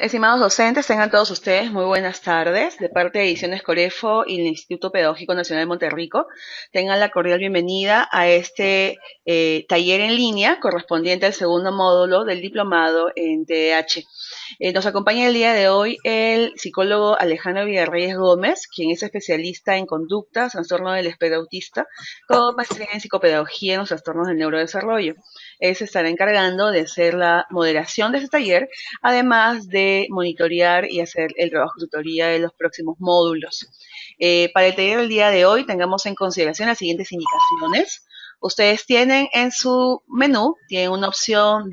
Estimados docentes, tengan todos ustedes muy buenas tardes. De parte de Ediciones Corefo y el Instituto Pedagógico Nacional de Monterrico, tengan la cordial bienvenida a este taller en línea correspondiente al segundo módulo del diplomado en TDAH. Nos acompaña el día de hoy el psicólogo Alejandro Villarreyes Gómez, quien es especialista en conducta, trastorno del espectro autista, con maestría en psicopedagogía en los trastornos del neurodesarrollo. Él se estará encargando de hacer la moderación de este taller, además de monitorear y hacer el trabajo de tutoría de los próximos módulos. Para el taller del día de hoy tengamos en consideración las siguientes indicaciones. Ustedes tienen en su menú, tienen una opción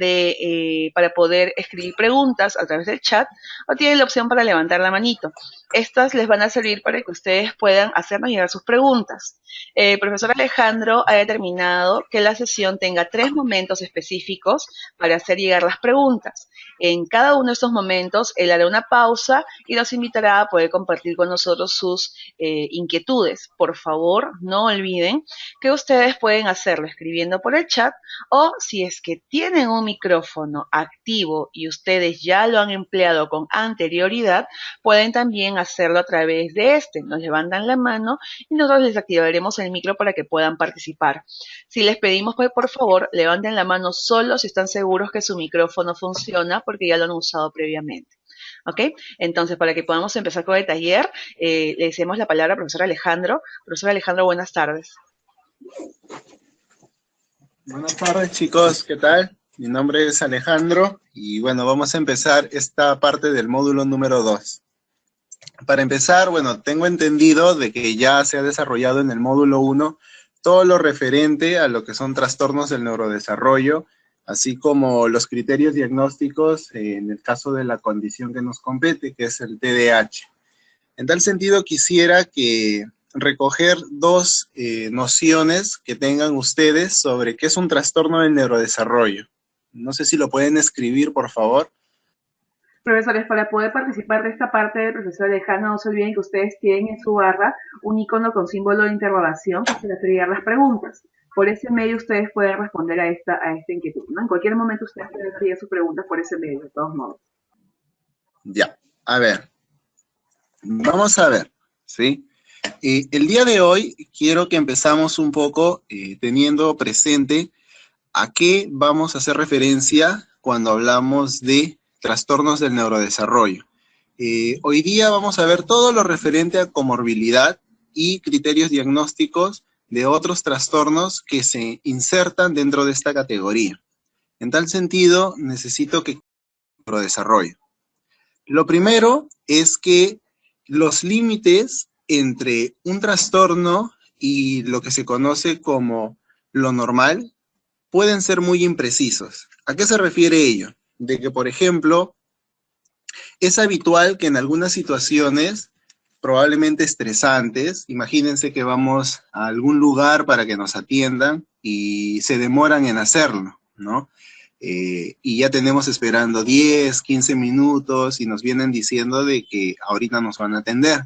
para poder escribir preguntas a través del chat, o tienen la opción para levantar la manito. Estas les van a servir para que ustedes puedan hacernos llegar sus preguntas. El profesor Alejandro ha determinado que la sesión tenga 3 momentos específicos para hacer llegar las preguntas. En cada uno de estos momentos, él hará una pausa y los invitará a poder compartir con nosotros sus inquietudes. Por favor, no olviden que ustedes pueden hacerlo escribiendo por el chat, o si es que tienen un micrófono activo y ustedes ya lo han empleado con anterioridad, pueden también hacerlo a través de este. Nos levantan la mano y nosotros les activaremos el micro para que puedan participar. Si les pedimos, pues, por favor, levanten la mano solo si están seguros que su micrófono funciona, porque ya lo han usado previamente. ¿Ok? Entonces, para que podamos empezar con el taller, le decimos la palabra al profesor Alejandro. Profesor Alejandro, buenas tardes. Buenas tardes, chicos, ¿qué tal? Mi nombre es Alejandro y bueno, vamos a empezar esta parte del módulo número 2. Para empezar, bueno, tengo entendido de que ya se ha desarrollado en el módulo 1 todo lo referente a lo que son trastornos del neurodesarrollo, así como los criterios diagnósticos en el caso de la condición que nos compete, que es el TDAH. En tal sentido, quisiera que recoger dos nociones que tengan ustedes sobre qué es un trastorno del neurodesarrollo. No sé si lo pueden escribir, por favor. Profesores, para poder participar de esta parte del profesor Alejandro, no se olviden que ustedes tienen en su barra un icono con símbolo de interrogación para hacer llegar las preguntas. Por ese medio ustedes pueden responder a esta inquietud, ¿no? En cualquier momento ustedes pueden hacer sus preguntas por ese medio, de todos modos. Ya, a ver. Vamos a ver, ¿sí? El día de hoy quiero que empezamos un poco teniendo presente a qué vamos a hacer referencia cuando hablamos de trastornos del neurodesarrollo. Hoy día vamos a ver todo lo referente a comorbilidad y criterios diagnósticos de otros trastornos que se insertan dentro de esta categoría. En tal sentido, necesito que neurodesarrollo. Lo primero es que los límites entre un trastorno y lo que se conoce como lo normal pueden ser muy imprecisos. ¿A qué se refiere ello? De que, por ejemplo, es habitual que en algunas situaciones probablemente estresantes, imagínense que vamos a algún lugar para que nos atiendan y se demoran en hacerlo, ¿no? Y ya tenemos esperando 10, 15 minutos y nos vienen diciendo de que ahorita nos van a atender.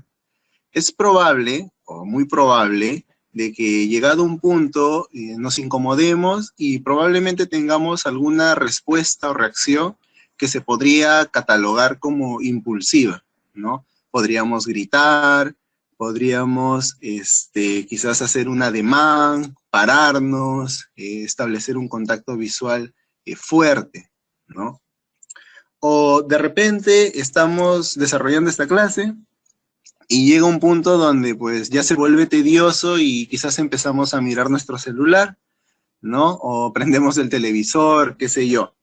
Es probable, o muy probable, de que llegado un punto nos incomodemos y probablemente tengamos alguna respuesta o reacción que se podría catalogar como impulsiva, ¿no? Podríamos gritar, podríamos quizás hacer un ademán, pararnos, establecer un contacto visual fuerte, ¿no? O de repente estamos desarrollando esta clase y llega un punto donde pues ya se vuelve tedioso y quizás empezamos a mirar nuestro celular, ¿no? O prendemos el televisor, qué sé yo.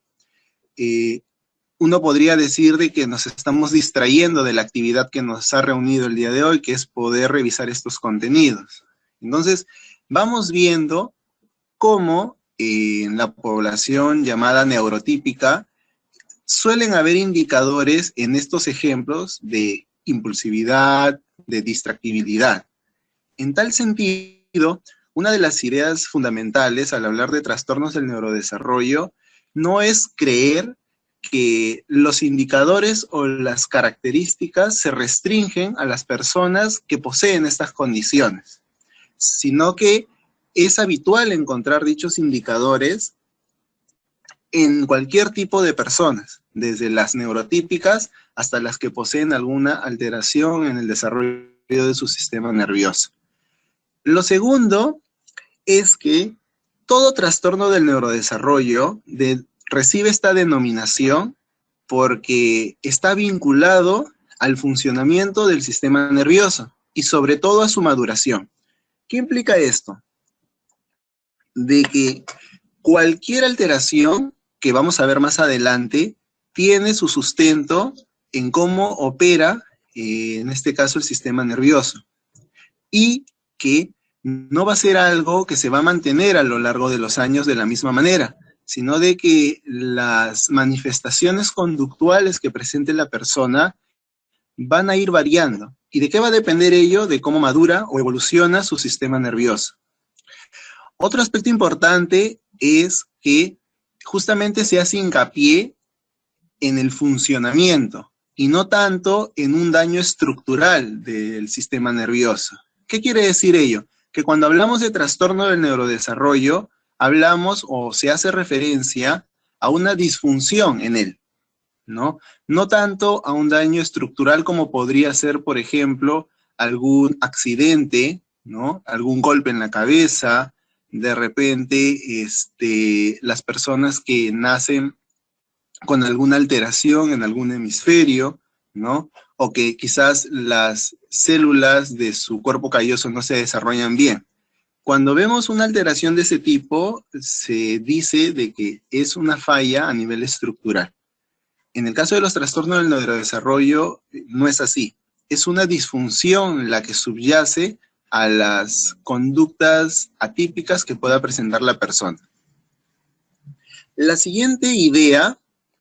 Uno podría decir de que nos estamos distrayendo de la actividad que nos ha reunido el día de hoy, que es poder revisar estos contenidos. Entonces, vamos viendo cómo en la población llamada neurotípica suelen haber indicadores en estos ejemplos de impulsividad, de distractibilidad. En tal sentido, una de las ideas fundamentales al hablar de trastornos del neurodesarrollo no es creer que los indicadores o las características se restringen a las personas que poseen estas condiciones, sino que es habitual encontrar dichos indicadores en cualquier tipo de personas, desde las neurotípicas hasta las que poseen alguna alteración en el desarrollo de su sistema nervioso. Lo segundo es que todo trastorno del neurodesarrollo recibe esta denominación porque está vinculado al funcionamiento del sistema nervioso y sobre todo a su maduración. ¿Qué implica esto? De que cualquier alteración que vamos a ver más adelante tiene su sustento en cómo opera, en este caso, el sistema nervioso. Y que no va a ser algo que se va a mantener a lo largo de los años de la misma manera, sino de que las manifestaciones conductuales que presente la persona van a ir variando. ¿Y de qué va a depender ello? De cómo madura o evoluciona su sistema nervioso. Otro aspecto importante es que justamente se hace hincapié en el funcionamiento y no tanto en un daño estructural del sistema nervioso. ¿Qué quiere decir ello? Que cuando hablamos de trastorno del neurodesarrollo, hablamos o se hace referencia a una disfunción en él, ¿no? No tanto a un daño estructural como podría ser, por ejemplo, algún accidente, ¿no? Algún golpe en la cabeza, de repente las personas que nacen con alguna alteración en algún hemisferio, ¿no? O que quizás las células de su cuerpo calloso no se desarrollan bien. Cuando vemos una alteración de ese tipo, se dice de que es una falla a nivel estructural. En el caso de los trastornos del neurodesarrollo, no es así. Es una disfunción la que subyace a las conductas atípicas que pueda presentar la persona. La siguiente idea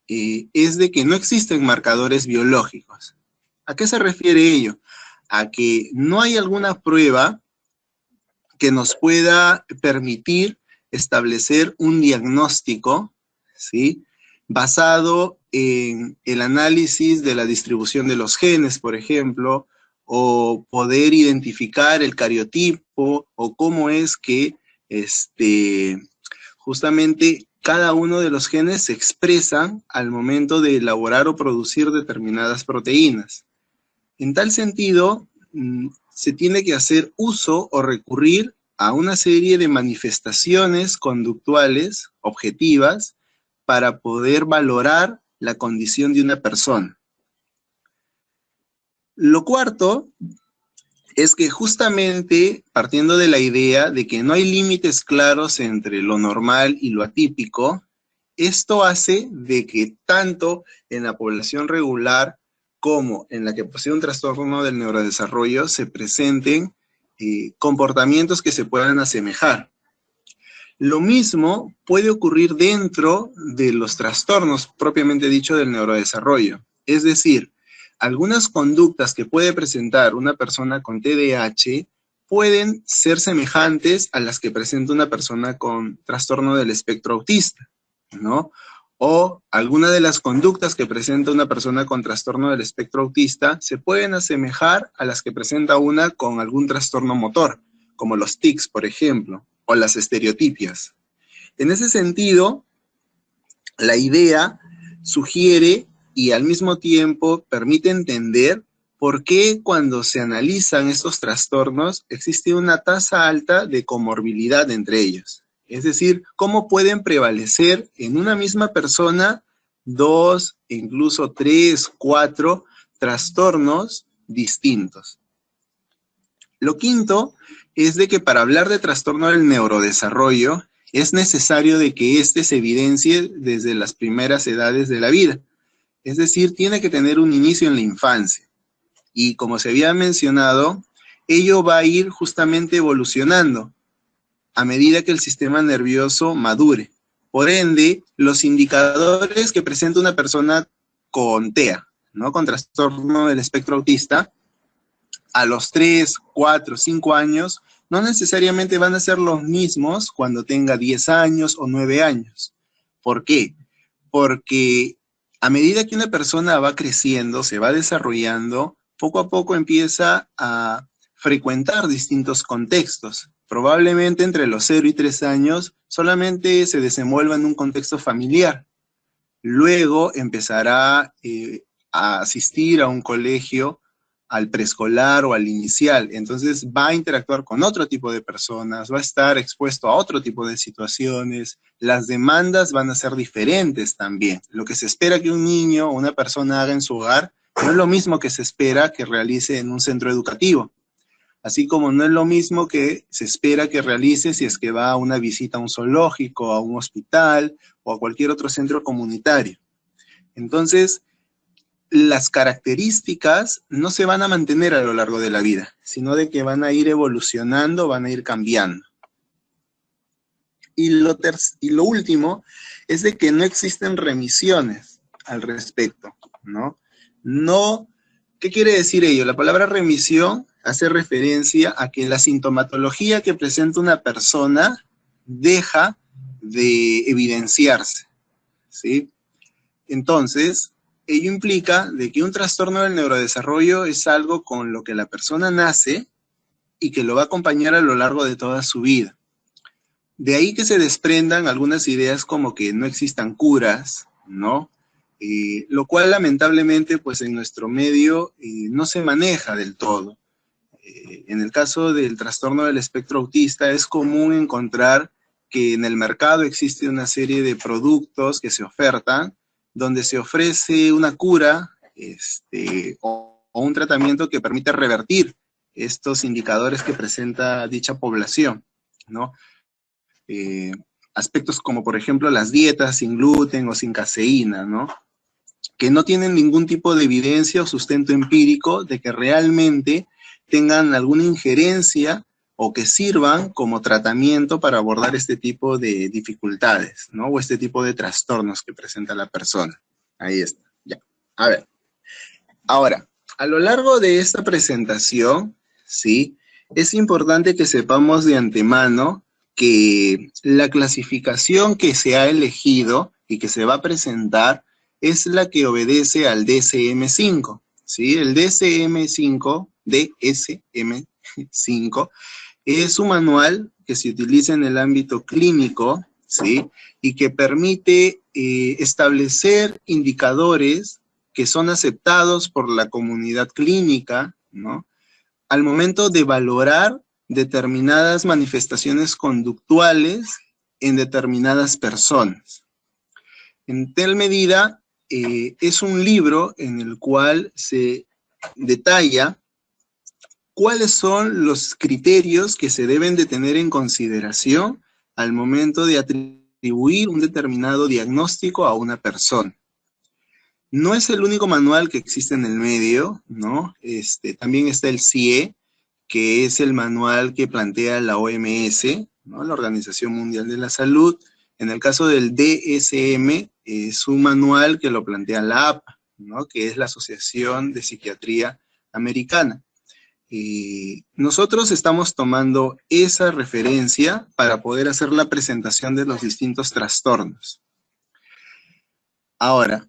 es de que no existen marcadores biológicos. ¿A qué se refiere ello? A que no hay alguna prueba que nos pueda permitir establecer un diagnóstico, ¿sí?, basado en el análisis de la distribución de los genes, por ejemplo, o poder identificar el cariotipo, o cómo es que justamente cada uno de los genes se expresan al momento de elaborar o producir determinadas proteínas. En tal sentido, se tiene que hacer uso o recurrir a una serie de manifestaciones conductuales objetivas para poder valorar la condición de una persona. Lo cuarto es que justamente partiendo de la idea de que no hay límites claros entre lo normal y lo atípico, esto hace de que tanto en la población regular como en la que posee un trastorno del neurodesarrollo se presenten comportamientos que se puedan asemejar. Lo mismo puede ocurrir dentro de los trastornos propiamente dicho del neurodesarrollo. Es decir, algunas conductas que puede presentar una persona con TDAH pueden ser semejantes a las que presenta una persona con trastorno del espectro autista, ¿no? O algunas de las conductas que presenta una persona con trastorno del espectro autista se pueden asemejar a las que presenta una con algún trastorno motor, como los tics, por ejemplo, o las estereotipias. En ese sentido, la idea sugiere y al mismo tiempo permite entender por qué cuando se analizan estos trastornos existe una tasa alta de comorbilidad entre ellos. Es decir, cómo pueden prevalecer en una misma persona 2, incluso 3, 4 trastornos distintos. Lo quinto es de que para hablar de trastorno del neurodesarrollo es necesario de que éste se evidencie desde las primeras edades de la vida. Es decir, tiene que tener un inicio en la infancia. Y como se había mencionado, ello va a ir justamente evolucionando a medida que el sistema nervioso madure. Por ende, los indicadores que presenta una persona con TEA, ¿no?, con trastorno del espectro autista, a los 3, 4, 5 años, no necesariamente van a ser los mismos cuando tenga 10 años o 9 años. ¿Por qué? Porque a medida que una persona va creciendo, se va desarrollando, poco a poco empieza a frecuentar distintos contextos. Probablemente entre los 0 y 3 años solamente se desenvuelva en un contexto familiar, luego empezará a asistir a un colegio, al preescolar o al inicial. Entonces va a interactuar con otro tipo de personas, va a estar expuesto a otro tipo de situaciones. Las demandas van a ser diferentes también. Lo que se espera que un niño o una persona haga en su hogar no es lo mismo que se espera que realice en un centro educativo. Así como no es lo mismo que se espera que realice si es que va a una visita a un zoológico, a un hospital o a cualquier otro centro comunitario. Entonces, las características no se van a mantener a lo largo de la vida, sino de que van a ir evolucionando, van a ir cambiando. Y lo último es de que no existen remisiones al respecto, ¿no? No, ¿qué quiere decir ello? La palabra remisión hace referencia a que la sintomatología que presenta una persona deja de evidenciarse, ¿sí? Entonces, ello implica de que un trastorno del neurodesarrollo es algo con lo que la persona nace y que lo va a acompañar a lo largo de toda su vida. De ahí que se desprendan algunas ideas como que no existan curas, ¿no? Lo cual lamentablemente pues en nuestro medio no se maneja del todo. En el caso del trastorno del espectro autista es común encontrar que en el mercado existe una serie de productos que se ofertan donde se ofrece una cura o un tratamiento que permite revertir estos indicadores que presenta dicha población, ¿no? Eh, Aspectos como, por ejemplo, las dietas sin gluten o sin caseína, ¿no? Que no tienen ningún tipo de evidencia o sustento empírico de que realmente tengan alguna injerencia o que sirvan como tratamiento para abordar este tipo de dificultades, ¿no? O este tipo de trastornos que presenta la persona. Ahí está, ya. A ver, ahora, a lo largo de esta presentación, ¿sí? Es importante que sepamos de antemano que la clasificación que se ha elegido y que se va a presentar es la que obedece al DSM-5, ¿sí? El DSM-5, DSM-5, es un manual que se utiliza en el ámbito clínico, ¿sí? Y que permite establecer indicadores que son aceptados por la comunidad clínica, ¿no? Al momento de valorar determinadas manifestaciones conductuales en determinadas personas. En tal medida, es un libro en el cual se detalla cuáles son los criterios que se deben de tener en consideración al momento de atribuir un determinado diagnóstico a una persona. No es el único manual que existe en el medio, ¿no? También está el CIE, que es el manual que plantea la OMS, ¿no? La Organización Mundial de la Salud. En el caso del DSM, es un manual que lo plantea la APA, ¿no? Que es la Asociación de Psiquiatría Americana. Nosotros estamos tomando esa referencia para poder hacer la presentación de los distintos trastornos. Ahora,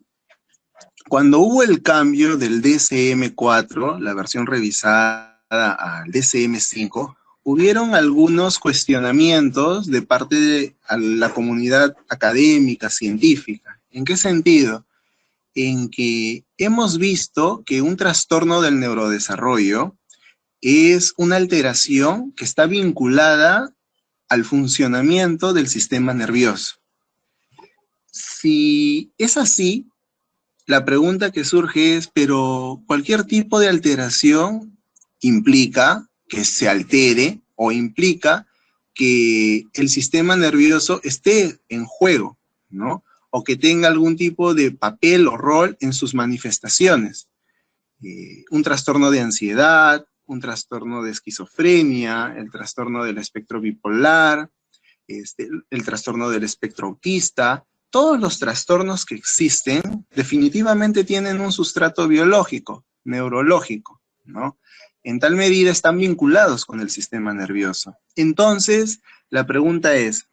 cuando hubo el cambio del DSM-4, la versión revisada al DSM-5, hubieron algunos cuestionamientos de parte de la comunidad académica, científica. ¿En qué sentido? En que hemos visto que un trastorno del neurodesarrollo es una alteración que está vinculada al funcionamiento del sistema nervioso. Si es así, la pregunta que surge es, pero cualquier tipo de alteración implica que se altere o implica que el sistema nervioso esté en juego, ¿no? O que tenga algún tipo de papel o rol en sus manifestaciones. Un trastorno de ansiedad, un trastorno de esquizofrenia, el trastorno del espectro bipolar, el trastorno del espectro autista. Todos los trastornos que existen definitivamente tienen un sustrato biológico, neurológico, ¿no? En tal medida están vinculados con el sistema nervioso. Entonces, la pregunta es,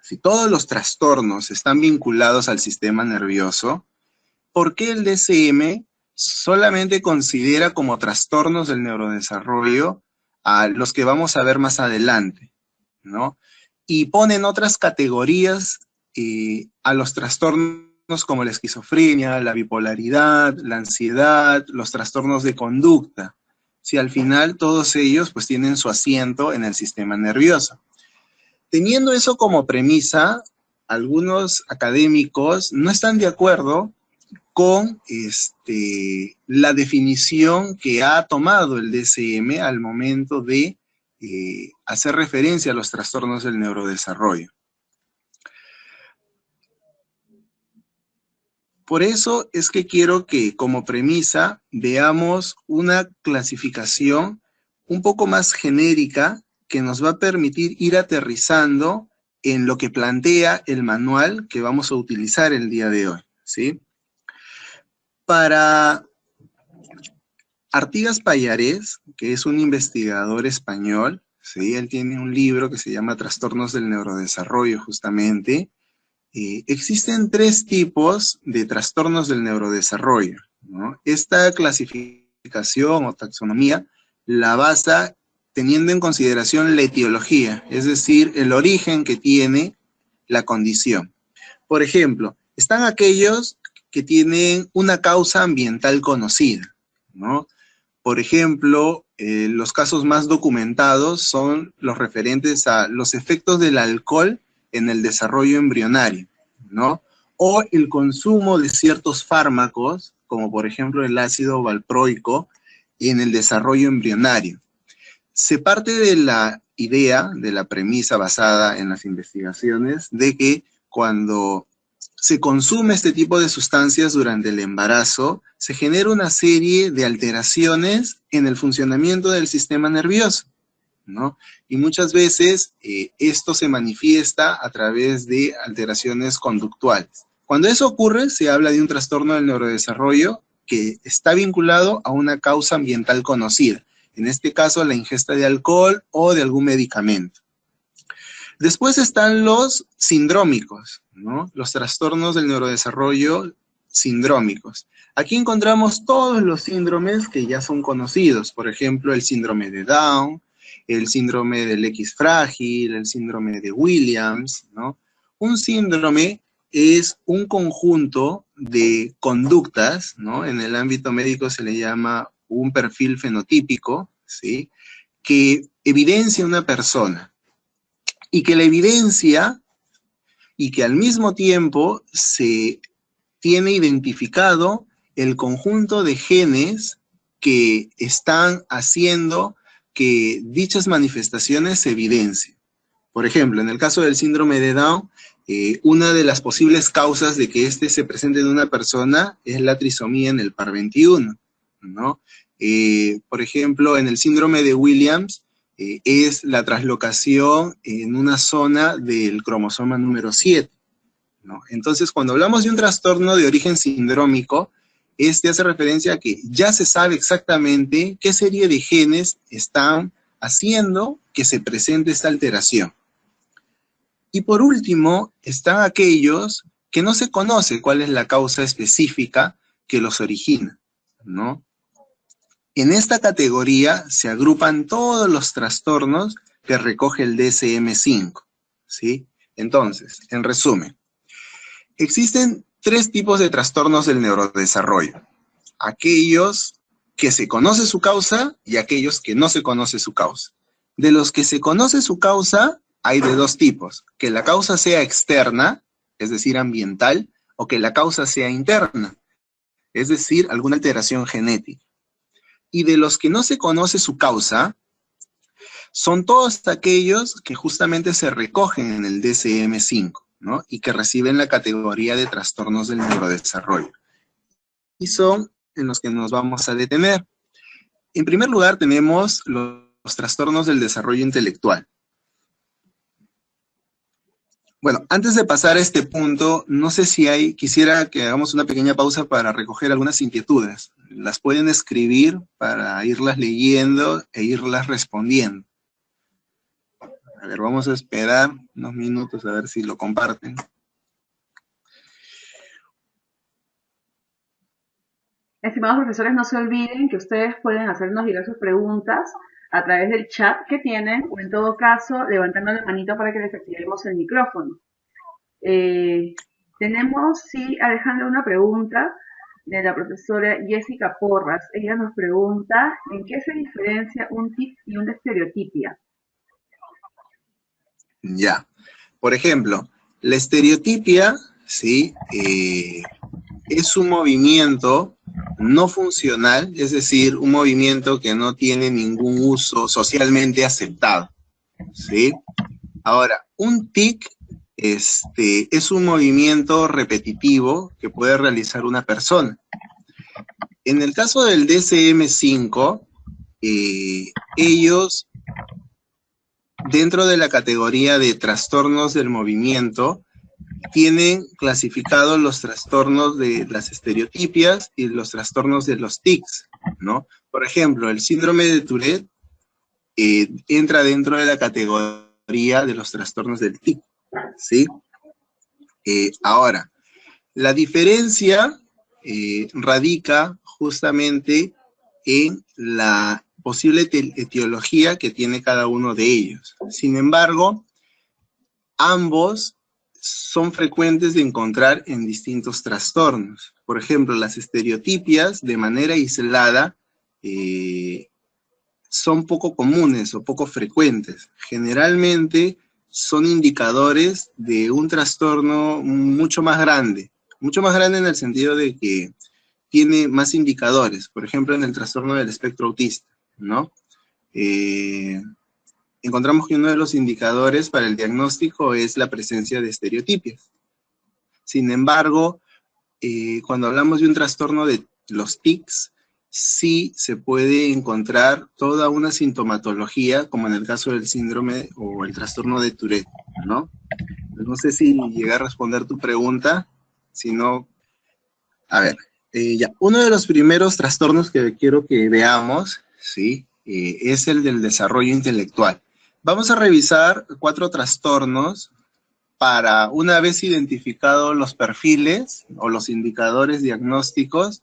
si todos los trastornos están vinculados al sistema nervioso, ¿por qué el DSM solamente considera como trastornos del neurodesarrollo a los que vamos a ver más adelante, ¿no? Y ponen otras categorías a los trastornos como la esquizofrenia, la bipolaridad, la ansiedad, los trastornos de conducta. Si al final todos ellos pues tienen su asiento en el sistema nervioso. Teniendo eso como premisa, algunos académicos no están de acuerdo con la definición que ha tomado el DSM al momento de hacer referencia a los trastornos del neurodesarrollo. Por eso es que quiero que como premisa veamos una clasificación un poco más genérica que nos va a permitir ir aterrizando en lo que plantea el manual que vamos a utilizar el día de hoy, ¿sí? Para Artigas Pallarés, que es un investigador español, ¿sí? Él tiene un libro que se llama Trastornos del Neurodesarrollo, justamente. Existen 3 tipos de trastornos del neurodesarrollo, ¿no? Esta clasificación o taxonomía la basa teniendo en consideración la etiología, es decir, el origen que tiene la condición. Por ejemplo, están aquellos que tienen una causa ambiental conocida, ¿no? Por ejemplo, los casos más documentados son los referentes a los efectos del alcohol en el desarrollo embrionario, ¿no? O el consumo de ciertos fármacos, como por ejemplo el ácido valproico, en el desarrollo embrionario. Se parte de la idea, de la premisa basada en las investigaciones, de que cuando se consume este tipo de sustancias durante el embarazo, se genera una serie de alteraciones en el funcionamiento del sistema nervioso, ¿no? Y muchas veces esto se manifiesta a través de alteraciones conductuales. Cuando eso ocurre, se habla de un trastorno del neurodesarrollo que está vinculado a una causa ambiental conocida, en este caso la ingesta de alcohol o de algún medicamento. Después están los sindrómicos, ¿no? Los trastornos del neurodesarrollo sindrómicos. Aquí encontramos todos los síndromes que ya son conocidos, por ejemplo, el síndrome de Down, el síndrome del X frágil, el síndrome de Williams, ¿no? Un síndrome es un conjunto de conductas, ¿no? En el ámbito médico se le llama un perfil fenotípico, ¿sí? Que evidencia una persona y que la evidencia y que al mismo tiempo se tiene identificado el conjunto de genes que están haciendo que dichas manifestaciones se evidencien. Por ejemplo, en el caso del síndrome de Down, una de las posibles causas de que este se presente en una persona es la trisomía en el par 21, ¿no? Por ejemplo, en el síndrome de Williams, es la traslocación en una zona del cromosoma número 7, ¿no? Entonces, cuando hablamos de un trastorno de origen sindrómico, este hace referencia a que ya se sabe exactamente qué serie de genes están haciendo que se presente esta alteración. Y por último, están aquellos que no se conoce cuál es la causa específica que los origina, ¿no? En esta categoría se agrupan todos los trastornos que recoge el DSM-5, ¿sí? Entonces, en resumen, existen 3 tipos de trastornos del neurodesarrollo. Aquellos que se conoce su causa y aquellos que no se conoce su causa. De los que se conoce su causa, hay de 2 tipos. Que la causa sea externa, es decir, ambiental, o que la causa sea interna, es decir, alguna alteración genética. Y de los que no se conoce su causa, son todos aquellos que justamente se recogen en el DSM-5, ¿no? Y que reciben la categoría de trastornos del neurodesarrollo. Y son en los que nos vamos a detener. En primer lugar, tenemos los trastornos del desarrollo intelectual. Bueno, antes de pasar a este punto, no sé si quisiera que hagamos una pequeña pausa para recoger algunas inquietudes. Las pueden escribir para irlas leyendo e irlas respondiendo. A ver, vamos a esperar unos minutos a ver si lo comparten. Estimados profesores, no se olviden que ustedes pueden hacernos diversas preguntas a través del chat que tienen, o en todo caso, levantando la manito para que les activemos el micrófono. Eh, Tenemos, sí, Alejandra, una pregunta de la profesora Jessica Porras. Ella nos pregunta, ¿en qué se diferencia un tic y una estereotipia? Ya. Por ejemplo, la estereotipia, ¿sí? Es un movimiento no funcional, es decir, un movimiento que no tiene ningún uso socialmente aceptado, ¿sí? Ahora, un tic es un movimiento repetitivo que puede realizar una persona. En el caso del DSM-5, ellos, dentro de la categoría de trastornos del movimiento, tienen clasificados los trastornos de las estereotipias y los trastornos de los tics, ¿no? Por ejemplo, el síndrome de Tourette entra dentro de la categoría de los trastornos del tic, ¿sí? Ahora, la diferencia radica justamente en la posible etiología que tiene cada uno de ellos. Sin embargo, ambos son frecuentes de encontrar en distintos trastornos. Por ejemplo, las estereotipias de manera aislada son poco comunes o poco frecuentes. Generalmente son indicadores de un trastorno mucho más grande en el sentido de que tiene más indicadores, por ejemplo, en el trastorno del espectro autista, ¿no? Encontramos que uno de los indicadores para el diagnóstico es la presencia de estereotipias. Sin embargo, cuando hablamos de un trastorno de los tics, sí se puede encontrar toda una sintomatología, como en el caso del síndrome o el trastorno de Tourette, ¿no? No sé si llegué a responder tu pregunta, si no, a ver, ya, uno de los primeros trastornos que quiero que veamos, ¿sí? Es el del desarrollo intelectual. Vamos a revisar 4 trastornos para, una vez identificados los perfiles o los indicadores diagnósticos,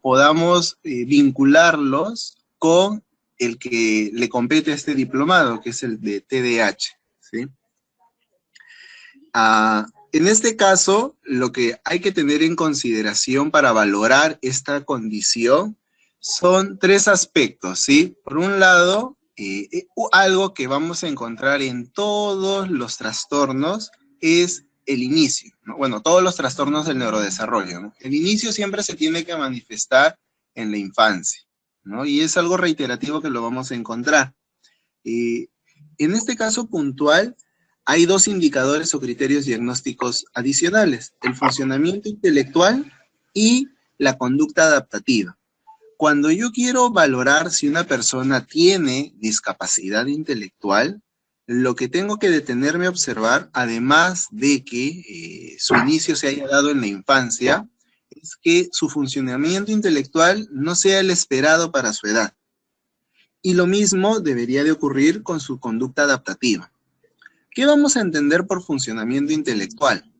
podamos vincularlos con el que le compete a este diplomado, que es el de TDAH, ¿sí? En este caso, lo que hay que tener en consideración para valorar esta condición son 3 aspectos, ¿sí? Por un lado, algo que vamos a encontrar en todos los trastornos es el inicio, ¿no? Bueno, todos los trastornos del neurodesarrollo, ¿no? El inicio siempre se tiene que manifestar en la infancia, ¿no? Y es algo reiterativo que lo vamos a encontrar. En este caso puntual, hay 2 indicadores o criterios diagnósticos adicionales, el funcionamiento intelectual y la conducta adaptativa. Cuando yo quiero valorar si una persona tiene discapacidad intelectual, lo que tengo que detenerme a observar, además de que su inicio se haya dado en la infancia, es que su funcionamiento intelectual no sea el esperado para su edad. Y lo mismo debería de ocurrir con su conducta adaptativa. ¿Qué vamos a entender por funcionamiento intelectual?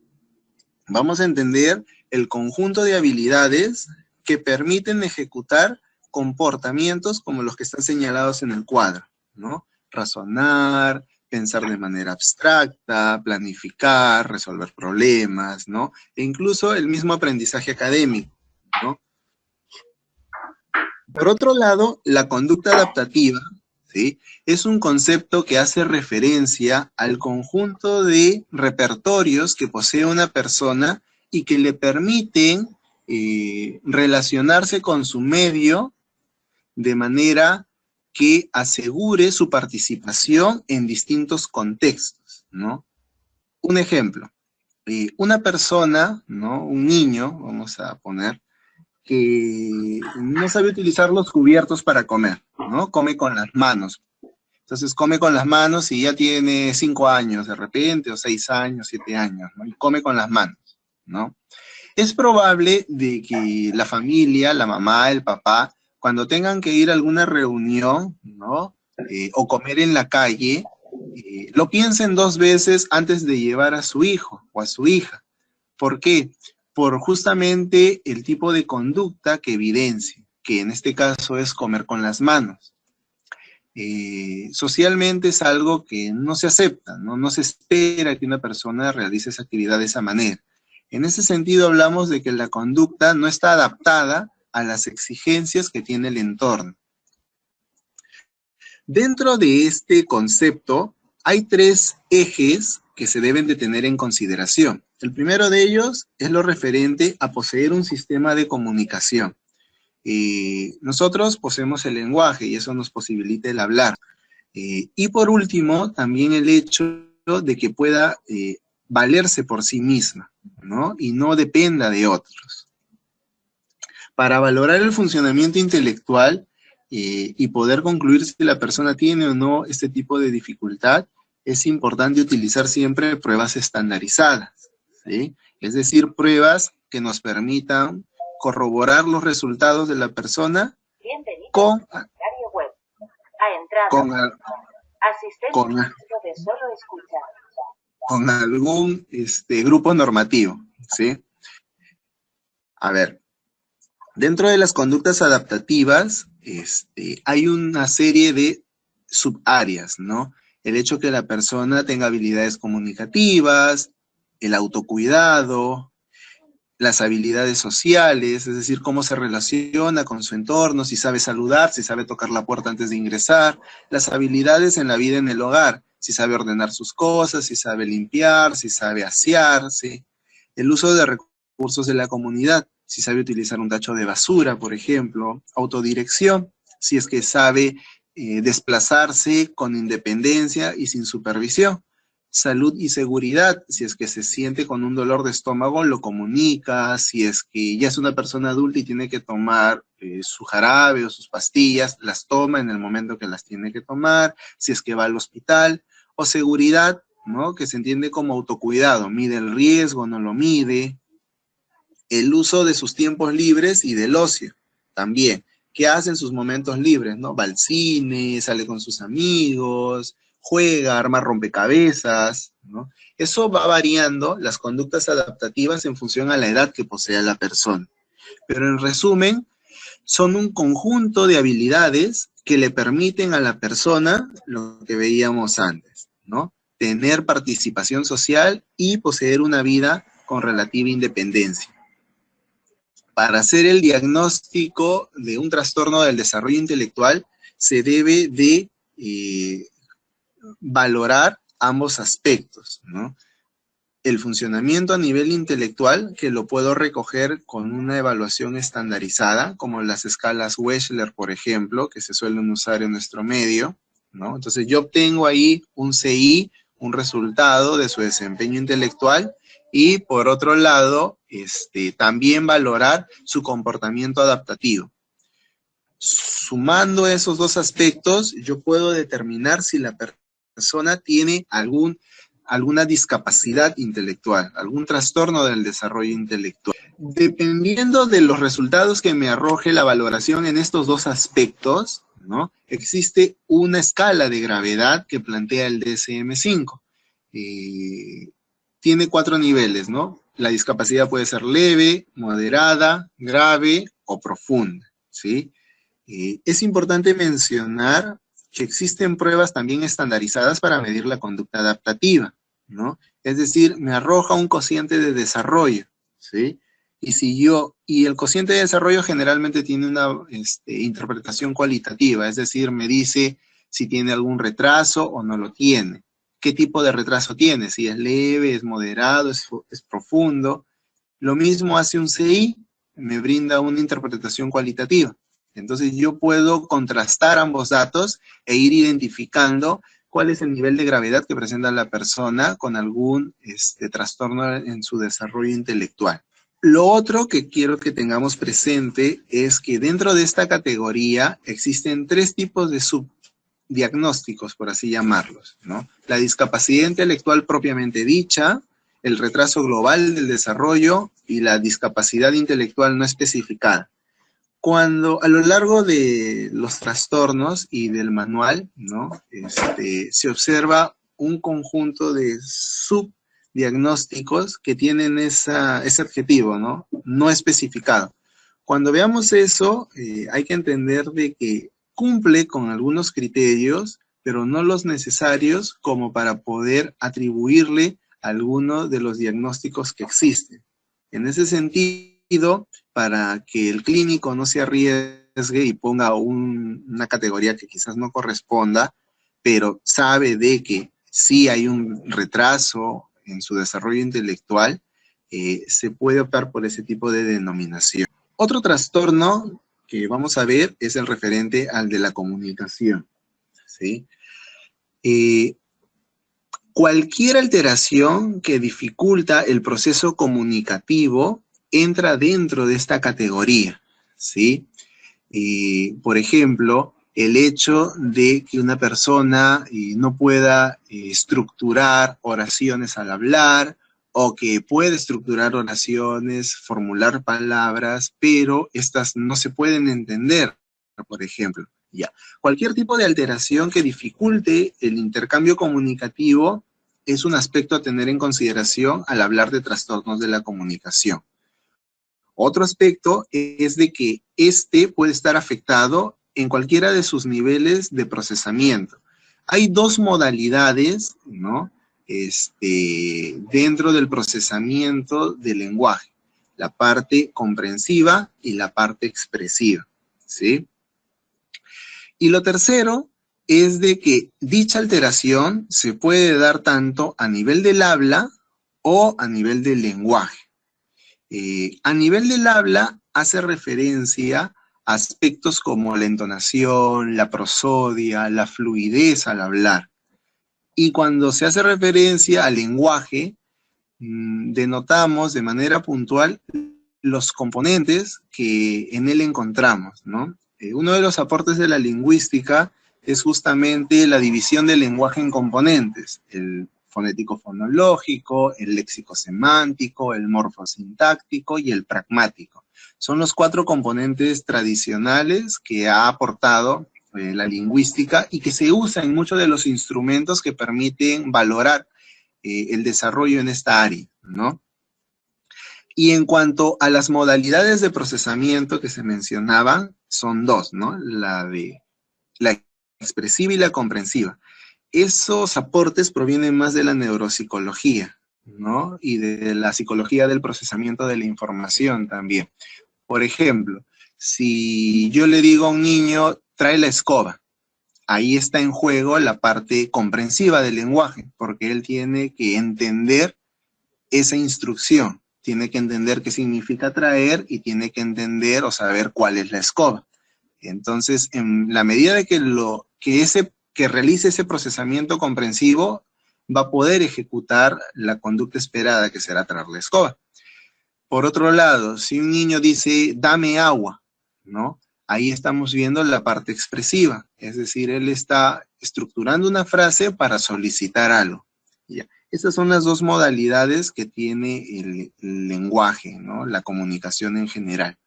Vamos a entender el conjunto de habilidades que permiten ejecutar comportamientos como los que están señalados en el cuadro, ¿no? Razonar, pensar de manera abstracta, planificar, resolver problemas, ¿no? E incluso el mismo aprendizaje académico, ¿no? Por otro lado, la conducta adaptativa, ¿sí? Es un concepto que hace referencia al conjunto de repertorios que posee una persona y que le permiten relacionarse con su medio de manera que asegure su participación en distintos contextos, ¿no? Un ejemplo, una persona, ¿no? Un niño, vamos a poner, que no sabe utilizar los cubiertos para comer, ¿no? Come con las manos. Entonces come con las manos y ya tiene 5 años de repente, o 6 años, 7 años, ¿no? Y come con las manos, ¿no? Es probable de que la familia, la mamá, el papá, cuando tengan que ir a alguna reunión, ¿no? O comer en la calle, lo piensen 2 veces antes de llevar a su hijo o a su hija. ¿Por qué? Por justamente el tipo de conducta que evidencia, que en este caso es comer con las manos. Socialmente es algo que no se acepta, ¿no? No se espera que una persona realice esa actividad de esa manera. En ese sentido hablamos de que la conducta no está adaptada a las exigencias que tiene el entorno. Dentro de este concepto hay tres ejes que se deben de tener en consideración. El primero de ellos es lo referente a poseer un sistema de comunicación. Nosotros poseemos el lenguaje y eso nos posibilita el hablar. Y por último, también el hecho de que pueda valerse por sí misma, ¿no? Y no dependa de otros. Para valorar el funcionamiento intelectual y poder concluir si la persona tiene o no este tipo de dificultad, es importante utilizar siempre pruebas estandarizadas, ¿sí? Es decir, pruebas que nos permitan corroborar los resultados de la persona con, con algún grupo normativo, ¿sí? A ver, dentro de las conductas adaptativas, hay una serie de subáreas, ¿no? El hecho que la persona tenga habilidades comunicativas, el autocuidado, las habilidades sociales, es decir, cómo se relaciona con su entorno, si sabe saludar, si sabe tocar la puerta antes de ingresar, las habilidades en la vida en el hogar, si sabe ordenar sus cosas, si sabe limpiar, si sabe asearse, el uso de recursos de la comunidad, si sabe utilizar un tacho de basura, por ejemplo, autodirección, si es que sabe desplazarse con independencia y sin supervisión. Salud y seguridad, si es que se siente con un dolor de estómago, lo comunica, si es que ya es una persona adulta y tiene que tomar su jarabe o sus pastillas, las toma en el momento que las tiene que tomar, si es que va al hospital, o seguridad, ¿no? Que se entiende como autocuidado, mide el riesgo, no lo mide, el uso de sus tiempos libres y del ocio, también. ¿Qué hace en sus momentos libres, no? Va al cine, sale con sus amigos, juega, arma rompecabezas, ¿no? Eso va variando las conductas adaptativas en función a la edad que posea la persona. Pero en resumen, son un conjunto de habilidades que le permiten a la persona lo que veíamos antes, ¿no? Tener participación social y poseer una vida con relativa independencia. Para hacer el diagnóstico de un trastorno del desarrollo intelectual, se debe de valorar ambos aspectos, ¿no? El funcionamiento a nivel intelectual, que lo puedo recoger con una evaluación estandarizada, como las escalas Wechsler, por ejemplo, que se suelen usar en nuestro medio, ¿no? Entonces yo obtengo ahí un CI, un resultado de su desempeño intelectual, y por otro lado, también valorar su comportamiento adaptativo. Sumando esos dos aspectos, yo puedo determinar si la persona tiene alguna discapacidad intelectual, algún trastorno del desarrollo intelectual. Dependiendo de los resultados que me arroje la valoración en estos dos aspectos, ¿no? Existe una escala de gravedad que plantea el DSM-5. Tiene 4 niveles, ¿no? La discapacidad puede ser leve, moderada, grave o profunda, ¿sí? Es importante mencionar que existen pruebas también estandarizadas para medir la conducta adaptativa, ¿no? Es decir, me arroja un cociente de desarrollo, ¿sí? Y el cociente de desarrollo generalmente tiene una interpretación cualitativa, es decir, me dice si tiene algún retraso o no lo tiene. ¿Qué tipo de retraso tiene? Si es leve, es moderado, es profundo. Lo mismo hace un CI, me brinda una interpretación cualitativa. Entonces yo puedo contrastar ambos datos e ir identificando cuál es el nivel de gravedad que presenta la persona con algún trastorno en su desarrollo intelectual. Lo otro que quiero que tengamos presente es que dentro de esta categoría existen 3 tipos de subdiagnósticos, por así llamarlos, ¿no? La discapacidad intelectual propiamente dicha, el retraso global del desarrollo y la discapacidad intelectual no especificada. Cuando a lo largo de los trastornos y del manual, ¿no? Se observa un conjunto de subdiagnósticos que tienen ese adjetivo, ¿no? No especificado. Cuando veamos eso, hay que entender de que cumple con algunos criterios, pero no los necesarios como para poder atribuirle alguno de los diagnósticos que existen, En ese sentido, para que el clínico no se arriesgue y ponga una categoría que quizás no corresponda, pero sabe de que sí hay un retraso en su desarrollo intelectual, se puede optar por ese tipo de denominación. Otro trastorno que vamos a ver es el referente al de la comunicación, ¿sí? Cualquier alteración que dificulta el proceso comunicativo entra dentro de esta categoría, ¿sí? Por ejemplo, el hecho de que una persona no pueda estructurar oraciones al hablar, o que puede estructurar oraciones, formular palabras, pero estas no se pueden entender, por ejemplo. Ya. Cualquier tipo de alteración que dificulte el intercambio comunicativo es un aspecto a tener en consideración al hablar de trastornos de la comunicación. Otro aspecto es de que este puede estar afectado en cualquiera de sus niveles de procesamiento. Hay dos modalidades, ¿no? Dentro del procesamiento del lenguaje, la parte comprensiva y la parte expresiva, ¿sí? Y lo tercero es de que dicha alteración se puede dar tanto a nivel del habla o a nivel del lenguaje. A nivel del habla hace referencia a aspectos como la entonación, la prosodia, la fluidez al hablar. Y cuando se hace referencia al lenguaje, denotamos de manera puntual los componentes que en él encontramos, ¿no? Uno de los aportes de la lingüística es justamente la división del lenguaje en componentes, el fonético-fonológico, el léxico-semántico, el morfosintáctico y el pragmático. Son los 4 componentes tradicionales que ha aportado la lingüística y que se usa en muchos de los instrumentos que permiten valorar el desarrollo en esta área, ¿no? Y en cuanto a las modalidades de procesamiento que se mencionaban, son 2, ¿no? La expresiva y la comprensiva. Esos aportes provienen más de la neuropsicología, ¿no? Y de la psicología del procesamiento de la información también. Por ejemplo, si yo le digo a un niño, trae la escoba, ahí está en juego la parte comprensiva del lenguaje, porque él tiene que entender esa instrucción, tiene que entender qué significa traer y tiene que entender o saber cuál es la escoba. Entonces, en la medida de que realice ese procesamiento comprensivo, va a poder ejecutar la conducta esperada, que será traer la escoba. Por otro lado, si un niño dice, dame agua, ¿no? Ahí estamos viendo la parte expresiva, es decir, él está estructurando una frase para solicitar algo. ¿Ya? Estas son las 2 modalidades que tiene el lenguaje, ¿no? La comunicación en general.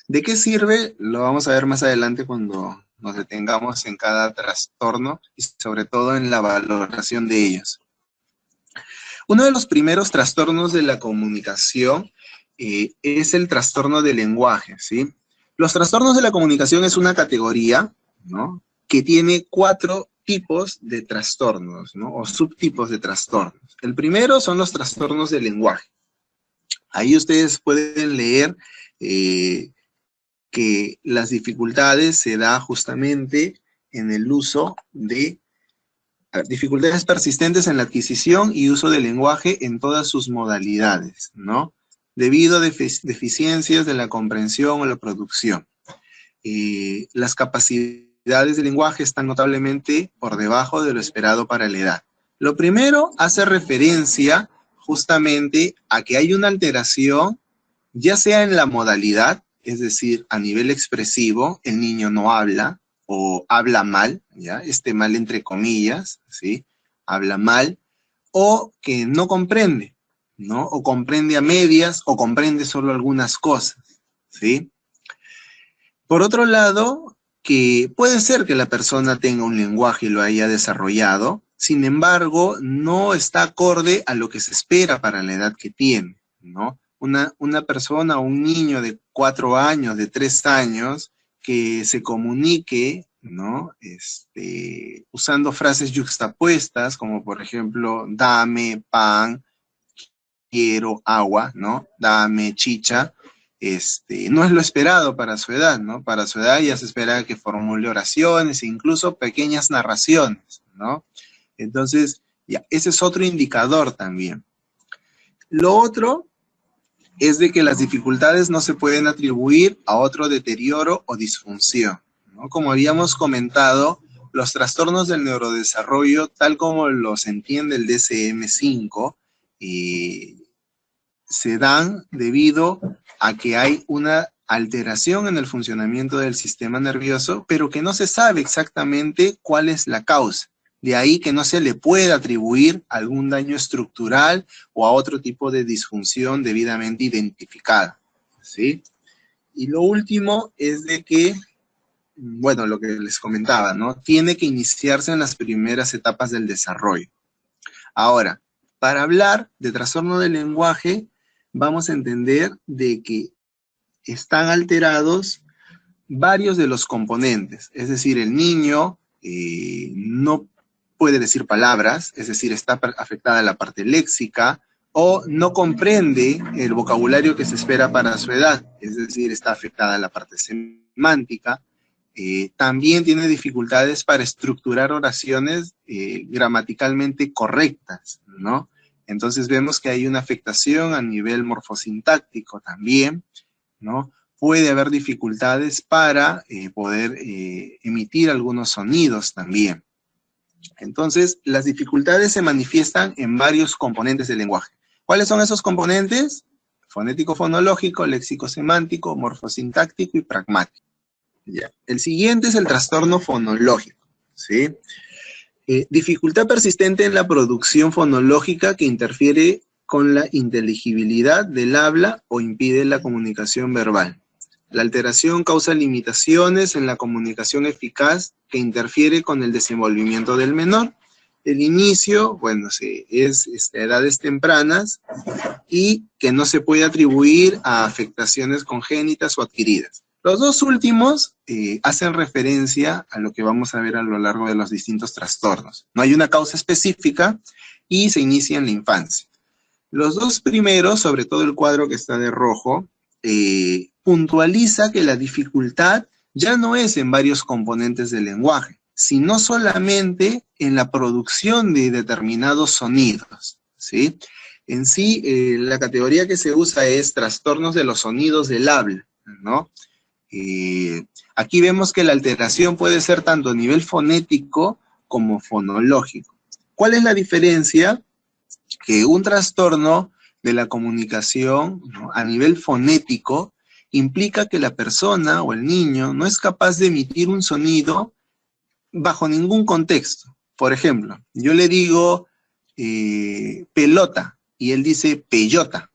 ¿De qué sirve? Lo vamos a ver más adelante cuando nos detengamos en cada trastorno y sobre todo en la valoración de ellos. Uno de los primeros trastornos de la comunicación es el trastorno del lenguaje, ¿sí? Los trastornos de la comunicación es una categoría, ¿no? Que tiene 4 tipos de trastornos, ¿no? O subtipos de trastornos. El primero son los trastornos del lenguaje. Ahí ustedes pueden leer que las dificultades se da justamente en el uso de dificultades persistentes en la adquisición y uso del lenguaje en todas sus modalidades, ¿no? Debido a deficiencias de la comprensión o la producción. Las capacidades del lenguaje están notablemente por debajo de lo esperado para la edad. Lo primero hace referencia justamente a que hay una alteración, ya sea en la modalidad, es decir, a nivel expresivo, el niño no habla o habla mal, ¿ya? Mal entre comillas, ¿sí? Habla mal, o que no comprende, ¿no? O comprende a medias, o comprende solo algunas cosas, ¿sí? Por otro lado, que puede ser que la persona tenga un lenguaje y lo haya desarrollado, sin embargo, no está acorde a lo que se espera para la edad que tiene, ¿no? Una persona o un niño de 4 años, de 3 años, que se comunique, ¿no? Usando frases yuxtapuestas, como por ejemplo, dame, pan, quiero, agua, ¿no? Dame, chicha, no es lo esperado para su edad, ¿no? Para su edad ya se espera que formule oraciones e incluso pequeñas narraciones, ¿no? Entonces, ya, ese es otro indicador también. Lo otro es de que las dificultades no se pueden atribuir a otro deterioro o disfunción, ¿no? Como habíamos comentado, los trastornos del neurodesarrollo, tal como los entiende el DSM-5, se dan debido a que hay una alteración en el funcionamiento del sistema nervioso, pero que no se sabe exactamente cuál es la causa. De ahí que no se le puede atribuir algún daño estructural o a otro tipo de disfunción debidamente identificada, ¿sí? Y lo último es de que, bueno, lo que les comentaba, ¿no? Tiene que iniciarse en las primeras etapas del desarrollo. Ahora, para hablar de trastorno del lenguaje, vamos a entender de que están alterados varios de los componentes. Es decir, el niño no puede decir palabras, es decir, está afectada la parte léxica, o no comprende el vocabulario que se espera para su edad, es decir, está afectada la parte semántica. También tiene dificultades para estructurar oraciones gramaticalmente correctas, ¿no? Entonces vemos que hay una afectación a nivel morfosintáctico también, ¿no? Puede haber dificultades para poder emitir algunos sonidos también. Entonces, las dificultades se manifiestan en varios componentes del lenguaje. ¿Cuáles son esos componentes? Fonético-fonológico, léxico-semántico, morfosintáctico y pragmático. Ya. El siguiente es el trastorno fonológico, ¿sí? Dificultad persistente en la producción fonológica que interfiere con la inteligibilidad del habla o impide la comunicación verbal. La alteración causa limitaciones en la comunicación eficaz que interfiere con el desenvolvimiento del menor. El inicio, bueno, es edades tempranas y que no se puede atribuir a afectaciones congénitas o adquiridas. Los dos últimos hacen referencia a lo que vamos a ver a lo largo de los distintos trastornos. No hay una causa específica y se inicia en la infancia. Los dos primeros, sobre todo el cuadro que está de rojo, puntualiza que la dificultad ya no es en varios componentes del lenguaje, sino solamente en la producción de determinados sonidos, ¿sí? En sí, la categoría que se usa es trastornos de los sonidos del habla, ¿no? Aquí vemos que la alteración puede ser tanto a nivel fonético como fonológico. ¿Cuál es la diferencia? Que un trastorno de la comunicación, ¿no?, a nivel fonético implica que la persona o el niño no es capaz de emitir un sonido bajo ningún contexto. Por ejemplo, yo le digo pelota y él dice peyota,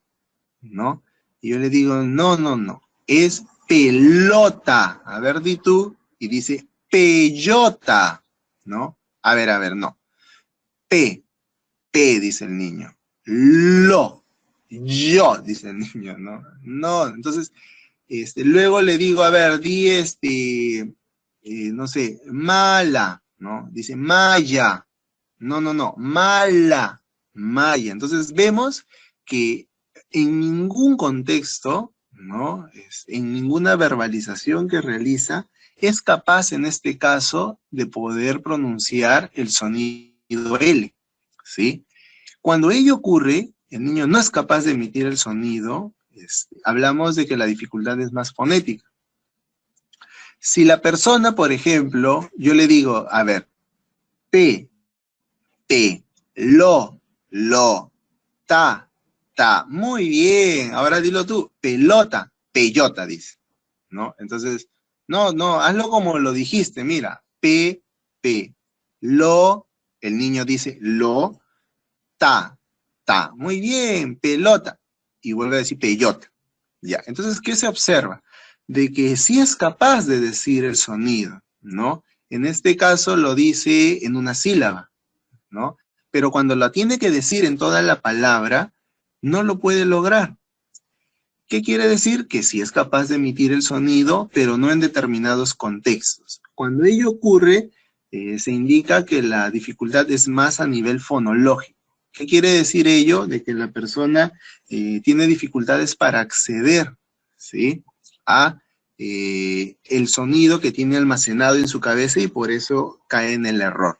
¿no? Y yo le digo, no, no, no, es pelota. A ver, di tú, y dice peyota, ¿no? A ver, no. P, dice el niño. Lo, yo, dice el niño, ¿no? No, entonces, luego le digo, a ver, di no sé, mala, ¿no? Dice maya. No, no, no, mala, maya. Entonces vemos que en ningún contexto, ¿no?, en ninguna verbalización que realiza, es capaz en este caso de poder pronunciar el sonido L, ¿sí? Cuando ello ocurre, el niño no es capaz de emitir el sonido, hablamos de que la dificultad es más fonética. Si la persona, por ejemplo, yo le digo, a ver, P, lo, ta, muy bien, ahora dilo tú, pelota, peyota, dice, ¿no? Entonces, no, hazlo como lo dijiste, mira, P, lo, el niño dice lo, ta, muy bien, pelota, y vuelve a decir peyota, ya. Entonces, ¿qué se observa? De que sí es capaz de decir el sonido, ¿no? En este caso lo dice en una sílaba, ¿no? Pero cuando la tiene que decir en toda la palabra, no lo puede lograr. ¿Qué quiere decir? Que sí es capaz de emitir el sonido, pero no en determinados contextos. Cuando ello ocurre, se indica que la dificultad es más a nivel fonológico, ¿Qué quiere decir ello? De que la persona tiene dificultades para acceder, ¿sí?, a el sonido que tiene almacenado en su cabeza y por eso cae en el error.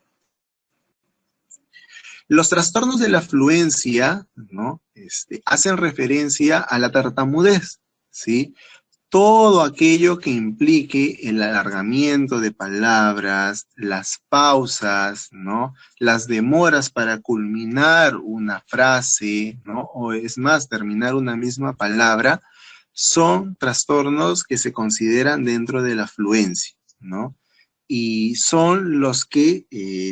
Los trastornos de la fluencia, ¿no?, hacen referencia a la tartamudez, ¿sí? Todo aquello que implique el alargamiento de palabras, las pausas, ¿no?, las demoras para culminar una frase, ¿no?, o es más, terminar una misma palabra, son trastornos que se consideran dentro de la fluencia, ¿no? Y son los que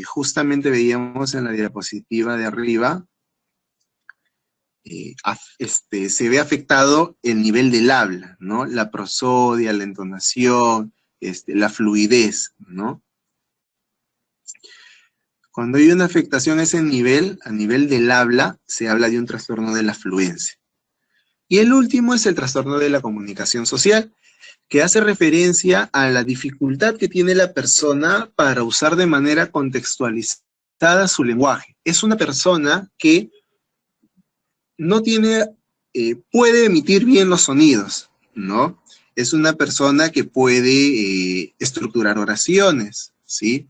justamente veíamos en la diapositiva de arriba, se ve afectado el nivel del habla, ¿no? La prosodia, la entonación, la fluidez, ¿no? Cuando hay una afectación a ese nivel, a nivel del habla, se habla de un trastorno de la fluencia. Y el último es el trastorno de la comunicación social, que hace referencia a la dificultad que tiene la persona para usar de manera contextualizada su lenguaje. Es una persona que no tiene, puede emitir bien los sonidos, ¿no? Es una persona que puede estructurar oraciones, ¿sí?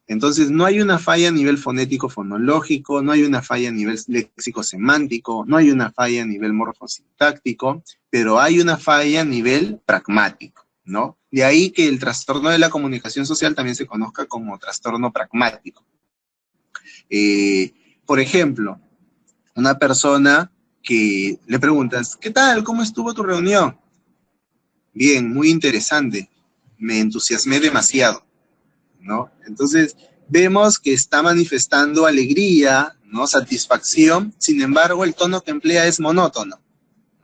Entonces, no hay una falla a nivel fonético-fonológico, no hay una falla a nivel léxico-semántico, no hay una falla a nivel morfosintáctico, pero hay una falla a nivel pragmático, ¿no? De ahí que el trastorno de la comunicación social también se conozca como trastorno pragmático. Por ejemplo, una persona que le preguntas, ¿qué tal? ¿Cómo estuvo tu reunión? Bien, muy interesante. Me entusiasmé demasiado, ¿no? Entonces, vemos que está manifestando alegría, ¿no?, satisfacción, sin embargo, el tono que emplea es monótono,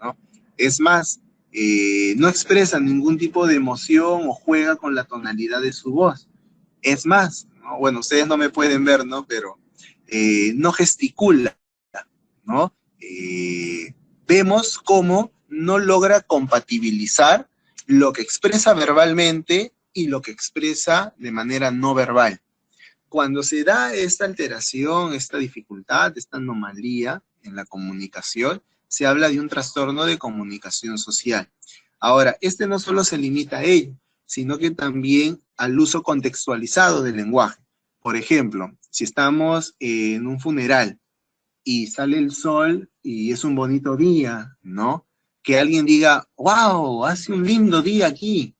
¿no? Es más, no expresa ningún tipo de emoción o juega con la tonalidad de su voz. Es más, ¿no? Bueno, ustedes no me pueden ver, ¿no?, pero no gesticula, ¿no? Vemos cómo no logra compatibilizar lo que expresa verbalmente y lo que expresa de manera no verbal. Cuando se da esta alteración, esta dificultad, esta anomalía en la comunicación, se habla de un trastorno de comunicación social. Ahora, no solo se limita a ello, sino que también al uso contextualizado del lenguaje. Por ejemplo, si estamos en un funeral y sale el sol y es un bonito día, ¿no? Que alguien diga, wow, hace un lindo día aquí.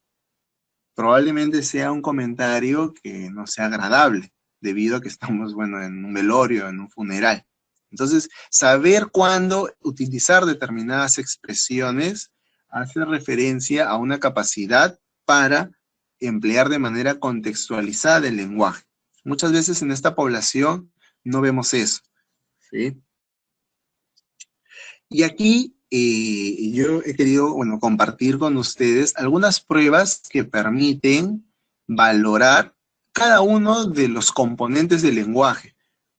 Probablemente sea un comentario que no sea agradable, debido a que estamos, bueno, en un velorio, en un funeral. Entonces, saber cuándo utilizar determinadas expresiones hace referencia a una capacidad para emplear de manera contextualizada el lenguaje. Muchas veces en esta población no vemos eso, ¿sí? Y aquí yo he querido, bueno, compartir con ustedes algunas pruebas que permiten valorar cada uno de los componentes del lenguaje.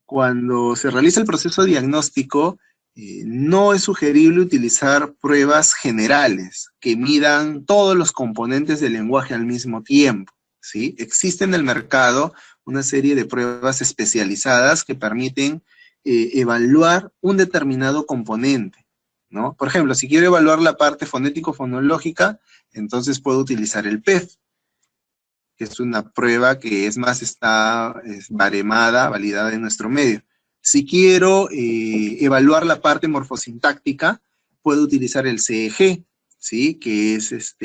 Cuando se realiza el proceso diagnóstico, no es sugerible utilizar pruebas generales que midan todos los componentes del lenguaje al mismo tiempo, ¿sí? Existe en el mercado una serie de pruebas especializadas que permiten evaluar un determinado componente, ¿no? Por ejemplo, si quiero evaluar la parte fonético-fonológica, entonces puedo utilizar el PEF, que es una prueba que está baremada, validada en nuestro medio. Si quiero evaluar la parte morfosintáctica, puedo utilizar el CEG, ¿sí?, que es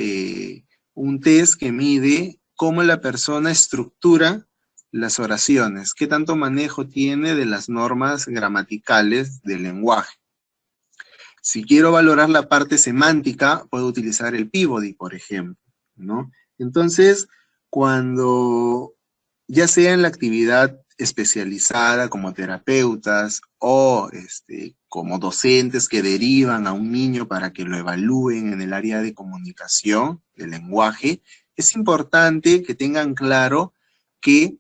un test que mide cómo la persona estructura las oraciones, qué tanto manejo tiene de las normas gramaticales del lenguaje. Si quiero valorar la parte semántica, puedo utilizar el Peabody, por ejemplo, ¿no? Entonces, cuando ya sea en la actividad especializada como terapeutas o como docentes que derivan a un niño para que lo evalúen en el área de comunicación, de lenguaje, es importante que tengan claro que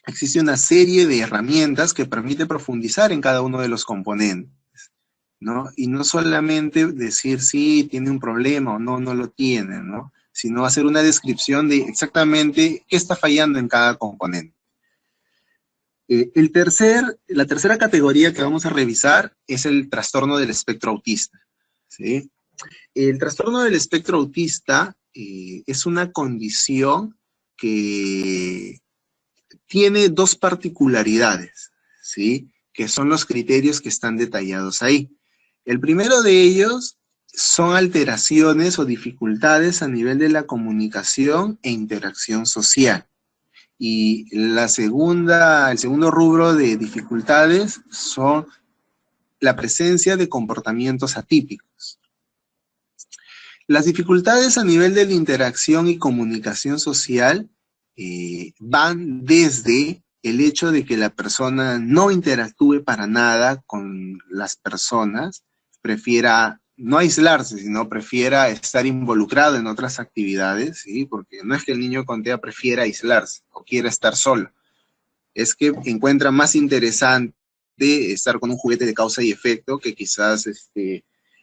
existe una serie de herramientas que permite profundizar en cada uno de los componentes, ¿no? Y no solamente decir si tiene un problema o no, no lo tiene, ¿no? Sino hacer una descripción de exactamente qué está fallando en cada componente. La tercera categoría que vamos a revisar es el trastorno del espectro autista, ¿sí? El trastorno del espectro autista es una condición que tiene dos particularidades, ¿sí? Que son los criterios que están detallados ahí. El primero de ellos son alteraciones o dificultades a nivel de la comunicación e interacción social. Y el segundo rubro de dificultades son la presencia de comportamientos atípicos. Las dificultades a nivel de la interacción y comunicación social van desde el hecho de que la persona no interactúe para nada con las personas, prefiera no aislarse, sino prefiera estar involucrado en otras actividades, ¿sí? Porque no es que el niño con TEA prefiera aislarse o quiera estar solo, es que encuentra más interesante estar con un juguete de causa y efecto que quizás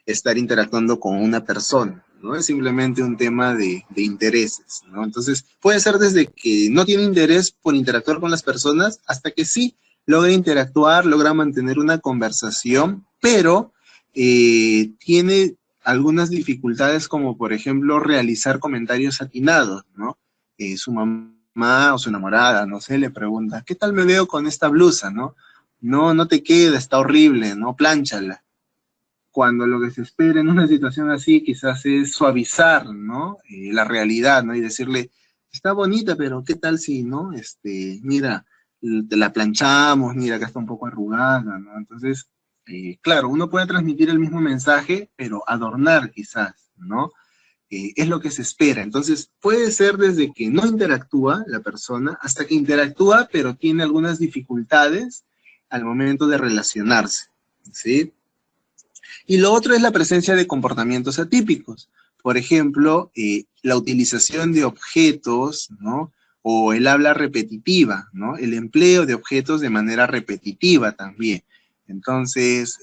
estar interactuando con una persona, ¿no? Es simplemente un tema de intereses, ¿no? Entonces, puede ser desde que no tiene interés por interactuar con las personas hasta que sí logra interactuar, logra mantener una conversación, pero tiene algunas dificultades como, por ejemplo, realizar comentarios atinados, ¿no? Su mamá o su enamorada, no sé, le pregunta, ¿qué tal me veo con esta blusa, no? No, no te queda, está horrible, ¿no? Plánchala. Cuando lo que se espera en una situación así quizás es suavizar, ¿no? La realidad, ¿no? Y decirle, está bonita, pero ¿qué tal si, no? Mira, te la planchamos, mira, acá está un poco arrugada, ¿no? Entonces, claro, uno puede transmitir el mismo mensaje, pero adornar quizás, ¿no? Es lo que se espera. Entonces, puede ser desde que no interactúa la persona hasta que interactúa, pero tiene algunas dificultades al momento de relacionarse, ¿sí? Y lo otro es la presencia de comportamientos atípicos. Por ejemplo, la utilización de objetos, ¿no? O el habla repetitiva, ¿no? El empleo de objetos de manera repetitiva también. Entonces,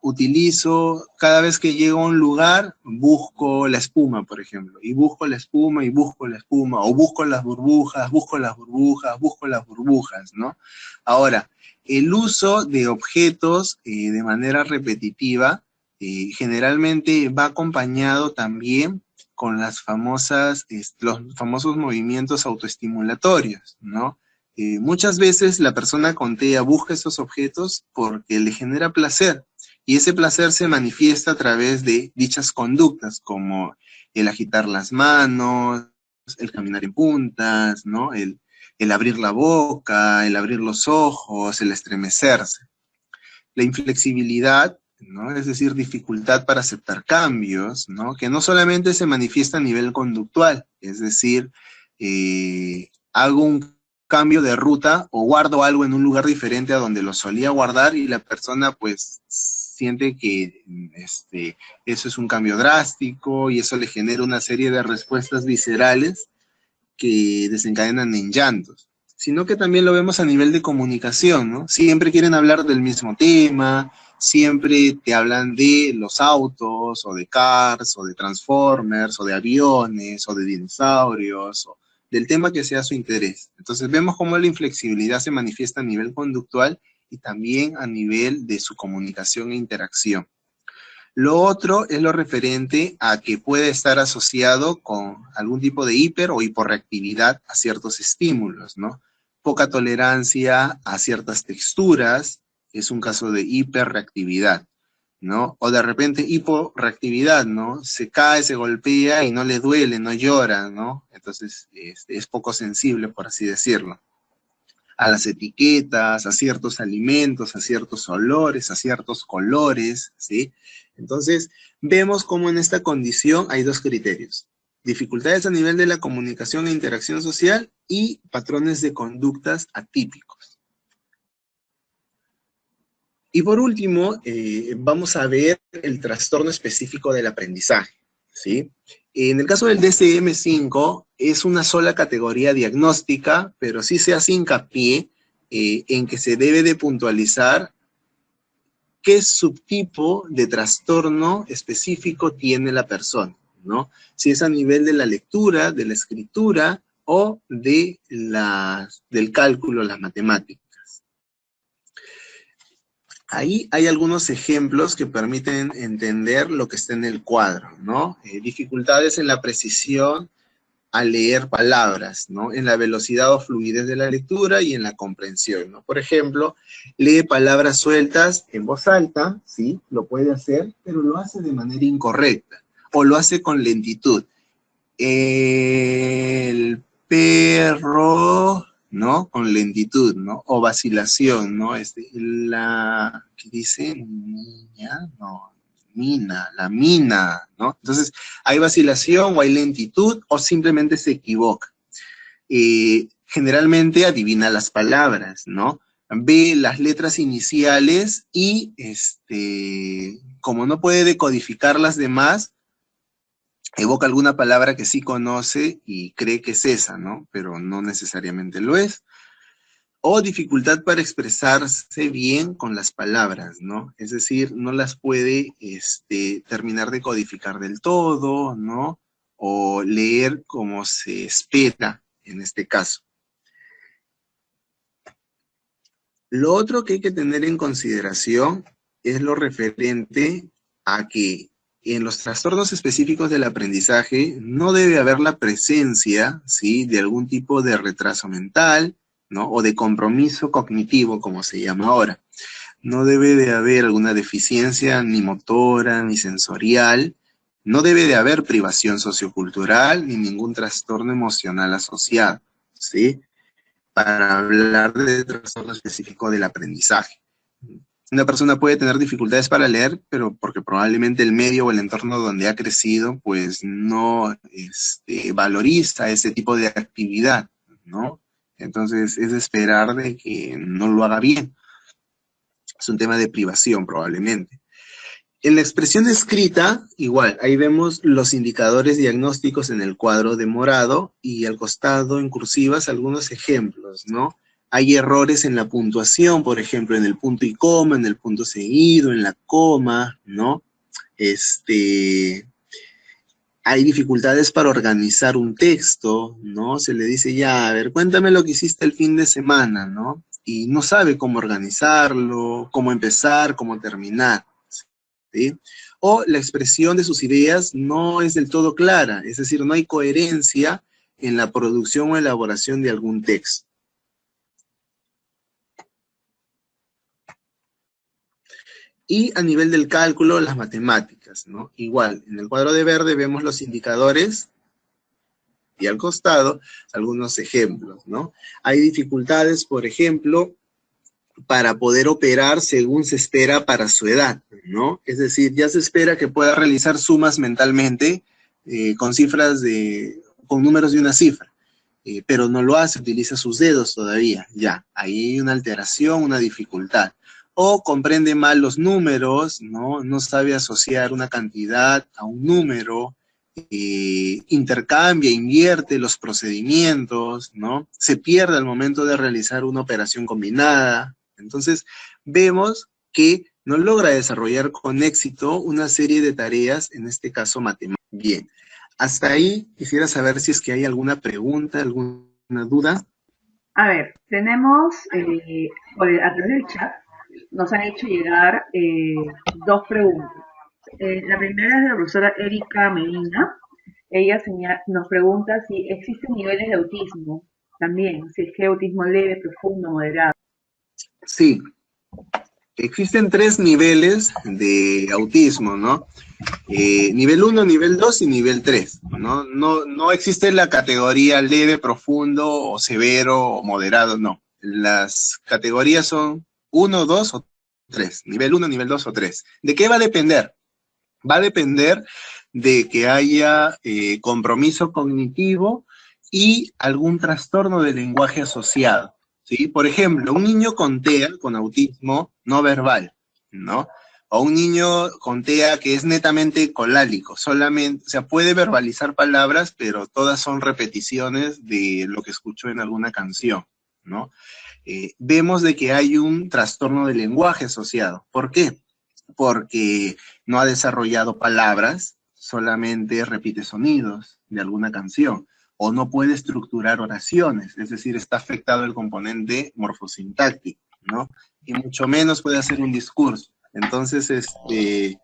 utilizo, cada vez que llego a un lugar, busco la espuma, por ejemplo, y busco la espuma y busco la espuma, o busco las burbujas, busco las burbujas, busco las burbujas, ¿no? Ahora, el uso de objetos de manera repetitiva generalmente va acompañado también con los famosos movimientos autoestimulatorios, ¿no? Muchas veces la persona con TEA busca esos objetos porque le genera placer, y ese placer se manifiesta a través de dichas conductas, como el agitar las manos, el caminar en puntas, ¿no? El abrir la boca, el abrir los ojos, el estremecerse. La inflexibilidad, ¿no? Es decir, dificultad para aceptar cambios, ¿no? Que no solamente se manifiesta a nivel conductual, es decir, hago un cambio de ruta o guardo algo en un lugar diferente a donde lo solía guardar y la persona pues siente que eso es un cambio drástico y eso le genera una serie de respuestas viscerales que desencadenan en llantos, sino que también lo vemos a nivel de comunicación, ¿no? Siempre quieren hablar del mismo tema, siempre te hablan de los autos, o de Cars, o de Transformers, o de aviones, o de dinosaurios, o del tema que sea su interés. Entonces vemos cómo la inflexibilidad se manifiesta a nivel conductual y también a nivel de su comunicación e interacción. Lo otro es lo referente a que puede estar asociado con algún tipo de hiper o hiporreactividad a ciertos estímulos, ¿no? Poca tolerancia a ciertas texturas es un caso de hiperreactividad, ¿no? O de repente hiporreactividad, ¿no? Se cae, se golpea y no le duele, no llora, ¿no? Entonces es poco sensible, por así decirlo, a las etiquetas, a ciertos alimentos, a ciertos olores, a ciertos colores, ¿sí? Entonces, vemos cómo en esta condición hay dos criterios: dificultades a nivel de la comunicación e interacción social y patrones de conductas atípicos. Y por último, vamos a ver el trastorno específico del aprendizaje, ¿sí? En el caso del DSM-5 es una sola categoría diagnóstica, pero sí se hace hincapié en que se debe de puntualizar qué subtipo de trastorno específico tiene la persona, ¿no? Si es a nivel de la lectura, de la escritura o del cálculo, las matemáticas. Ahí hay algunos ejemplos que permiten entender lo que está en el cuadro, ¿no? Dificultades en la precisión al leer palabras, ¿no? En la velocidad o fluidez de la lectura y en la comprensión, ¿no? Por ejemplo, lee palabras sueltas en voz alta, ¿sí? Lo puede hacer, pero lo hace de manera incorrecta o lo hace con lentitud. El perro, ¿no? Con lentitud, ¿no? O vacilación, ¿no? ¿Qué dice? Niña, no, mina, la mina, ¿no? Entonces, hay vacilación o hay lentitud o simplemente se equivoca. Generalmente adivina las palabras, ¿no? Ve las letras iniciales y, como no puede decodificar las demás, evoca alguna palabra que sí conoce y cree que es esa, ¿no? Pero no necesariamente lo es. O dificultad para expresarse bien con las palabras, ¿no? Es decir, no las puede terminar de codificar del todo, ¿no? O leer como se espera en este caso. Lo otro que hay que tener en consideración es lo referente a que en los trastornos específicos del aprendizaje no debe haber la presencia, ¿sí?, de algún tipo de retraso mental, ¿no? O de compromiso cognitivo, como se llama ahora. No debe de haber alguna deficiencia ni motora ni sensorial. No debe de haber privación sociocultural ni ningún trastorno emocional asociado, ¿sí? Para hablar de trastorno específico del aprendizaje. Una persona puede tener dificultades para leer, pero porque probablemente el medio o el entorno donde ha crecido, pues no valoriza ese tipo de actividad, ¿no? Entonces es de esperar de que no lo haga bien. Es un tema de privación probablemente. En la expresión escrita, igual, ahí vemos los indicadores diagnósticos en el cuadro de morado y al costado en cursivas algunos ejemplos, ¿no? Hay errores en la puntuación, por ejemplo, en el punto y coma, en el punto seguido, en la coma, ¿no? Hay dificultades para organizar un texto, ¿no? Se le dice ya, a ver, cuéntame lo que hiciste el fin de semana, ¿no? Y no sabe cómo organizarlo, cómo empezar, cómo terminar, ¿sí? O la expresión de sus ideas no es del todo clara, es decir, no hay coherencia en la producción o elaboración de algún texto. Y a nivel del cálculo, las matemáticas, ¿no? Igual, en el cuadro de verde vemos los indicadores y al costado algunos ejemplos, ¿no? Hay dificultades, por ejemplo, para poder operar según se espera para su edad, ¿no? Es decir, ya se espera que pueda realizar sumas mentalmente con con números de una cifra, pero no lo hace, utiliza sus dedos todavía, ya, ahí hay una alteración, una dificultad. O comprende mal los números, ¿no? No sabe asociar una cantidad a un número, intercambia, invierte los procedimientos, ¿no? Se pierde al momento de realizar una operación combinada. Entonces, vemos que no logra desarrollar con éxito una serie de tareas, en este caso matemáticas. Bien, hasta ahí quisiera saber si es que hay alguna pregunta, alguna duda. A ver, tenemos a través del chat, nos han hecho llegar dos preguntas. La primera es de la profesora Erika Medina. Ella nos pregunta si existen niveles de autismo también, si es que autismo leve, profundo, moderado. Sí, existen 3 niveles de autismo, ¿no? Nivel 1, nivel 2 y nivel 3, ¿no? No existe la categoría leve, profundo o severo o moderado, no. Las categorías son 1, 2 o 3, nivel 1, nivel 2 o 3. ¿De qué va a depender? Va a depender de que haya compromiso cognitivo y algún trastorno del lenguaje asociado, ¿sí? Por ejemplo, un niño con TEA, con autismo no verbal, ¿no? O un niño con TEA que es netamente colálico, solamente, o sea, puede verbalizar palabras, pero todas son repeticiones de lo que escuchó en alguna canción, ¿no? Vemos de que hay un trastorno del lenguaje asociado. ¿Por qué? Porque no ha desarrollado palabras, solamente repite sonidos de alguna canción, o no puede estructurar oraciones, es decir, está afectado el componente morfosintáctico, ¿no? Y mucho menos puede hacer un discurso. Entonces, el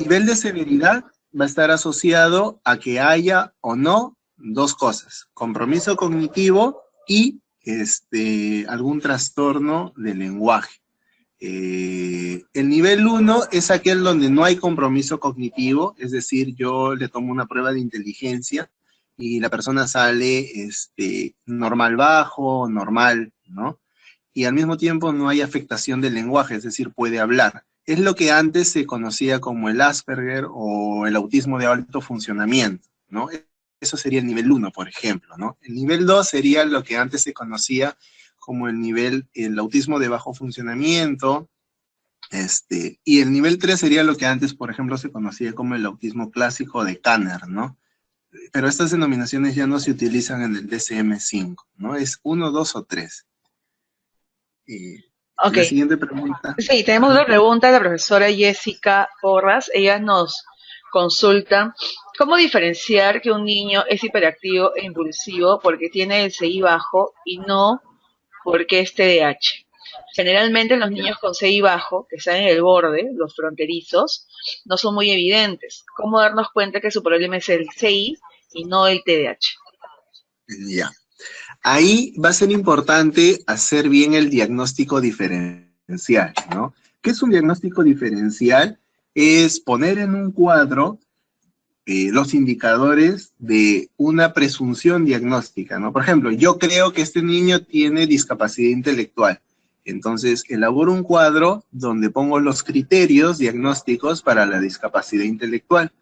nivel de severidad va a estar asociado a que haya o no dos cosas: compromiso cognitivo y algún trastorno del lenguaje. El nivel 1 es aquel donde no hay compromiso cognitivo, es decir, yo le tomo una prueba de inteligencia y la persona sale normal bajo, normal, ¿no? Y al mismo tiempo no hay afectación del lenguaje, es decir, puede hablar. Es lo que antes se conocía como el Asperger o el autismo de alto funcionamiento, ¿no? Eso sería el nivel 1, por ejemplo, ¿no? El nivel 2 sería lo que antes se conocía como el autismo de bajo funcionamiento, y el nivel 3 sería lo que antes, por ejemplo, se conocía como el autismo clásico de Kanner, ¿no? Pero estas denominaciones ya no se utilizan en el DSM-5, ¿no? Es 1, 2 o 3. Ok. La siguiente pregunta. Sí, tenemos una pregunta de la profesora Jessica Porras. Ella nos consulta cómo diferenciar que un niño es hiperactivo e impulsivo porque tiene el CI bajo y no porque es TDAH. Generalmente los niños con CI bajo, que están en el borde, los fronterizos, no son muy evidentes. ¿Cómo darnos cuenta que su problema es el CI y no el TDAH? Ya. Ahí va a ser importante hacer bien el diagnóstico diferencial, ¿no? ¿Qué es un diagnóstico diferencial? Es poner en un cuadro los indicadores de una presunción diagnóstica, ¿no? Por ejemplo, yo creo que este niño tiene discapacidad intelectual. Entonces, elaboro un cuadro donde pongo los criterios diagnósticos para la discapacidad intelectual.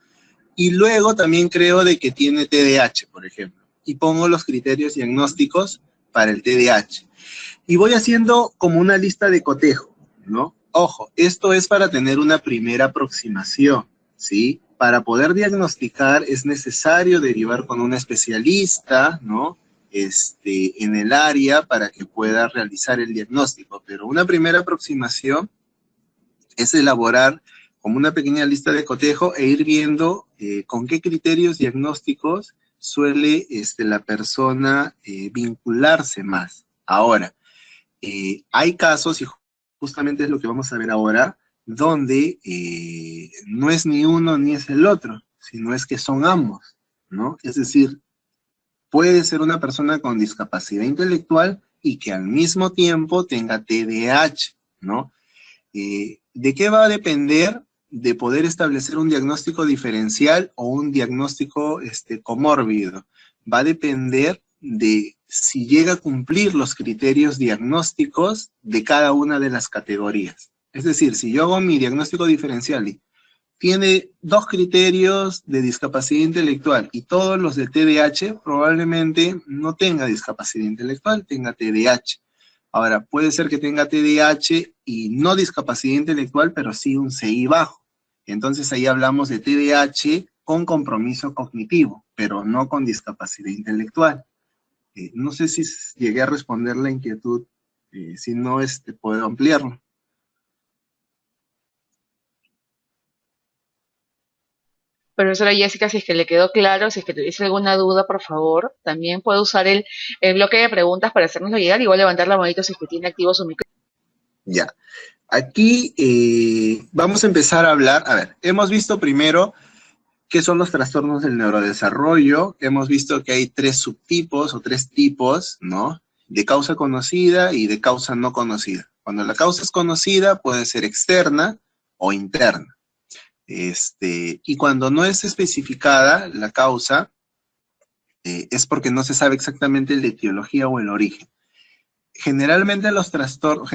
Y luego también creo de que tiene TDAH, por ejemplo. Y pongo los criterios diagnósticos para el TDAH. Y voy haciendo como una lista de cotejo, ¿no? Ojo, esto es para tener una primera aproximación, ¿sí? Para poder diagnosticar es necesario derivar con un especialista, ¿no? En el área para que pueda realizar el diagnóstico. Pero una primera aproximación es elaborar como una pequeña lista de cotejo e ir viendo con qué criterios diagnósticos suele la persona vincularse más. Ahora, hay casos, y justamente es lo que vamos a ver ahora, donde no es ni uno ni es el otro, sino es que son ambos, ¿no? Es decir, puede ser una persona con discapacidad intelectual y que al mismo tiempo tenga TDAH, ¿no? ¿De qué va a depender de poder establecer un diagnóstico diferencial o un diagnóstico comórbido? Va a depender de si llega a cumplir los criterios diagnósticos de cada una de las categorías. Es decir, si yo hago mi diagnóstico diferencial y tiene 2 criterios de discapacidad intelectual y todos los de TDAH, probablemente no tenga discapacidad intelectual, tenga TDAH. Ahora, puede ser que tenga TDAH y no discapacidad intelectual, pero sí un CI bajo. Entonces ahí hablamos de TDAH con compromiso cognitivo, pero no con discapacidad intelectual. No sé si llegué a responder la inquietud, si no, puedo ampliarlo. Profesora Jessica, si es que le quedó claro, si es que tuviese alguna duda, por favor, también puede usar el bloque de preguntas para hacérnoslo llegar, igual levantar la manito si es que tiene activo su micrófono. Ya. Aquí vamos a empezar a hablar. A ver, hemos visto primero qué son los trastornos del neurodesarrollo. Hemos visto que hay 3 subtipos o 3 tipos, ¿no? De causa conocida y de causa no conocida. Cuando la causa es conocida, puede ser externa o interna. Y cuando no es especificada la causa, es porque no se sabe exactamente la etiología o el origen. Generalmente los trastornos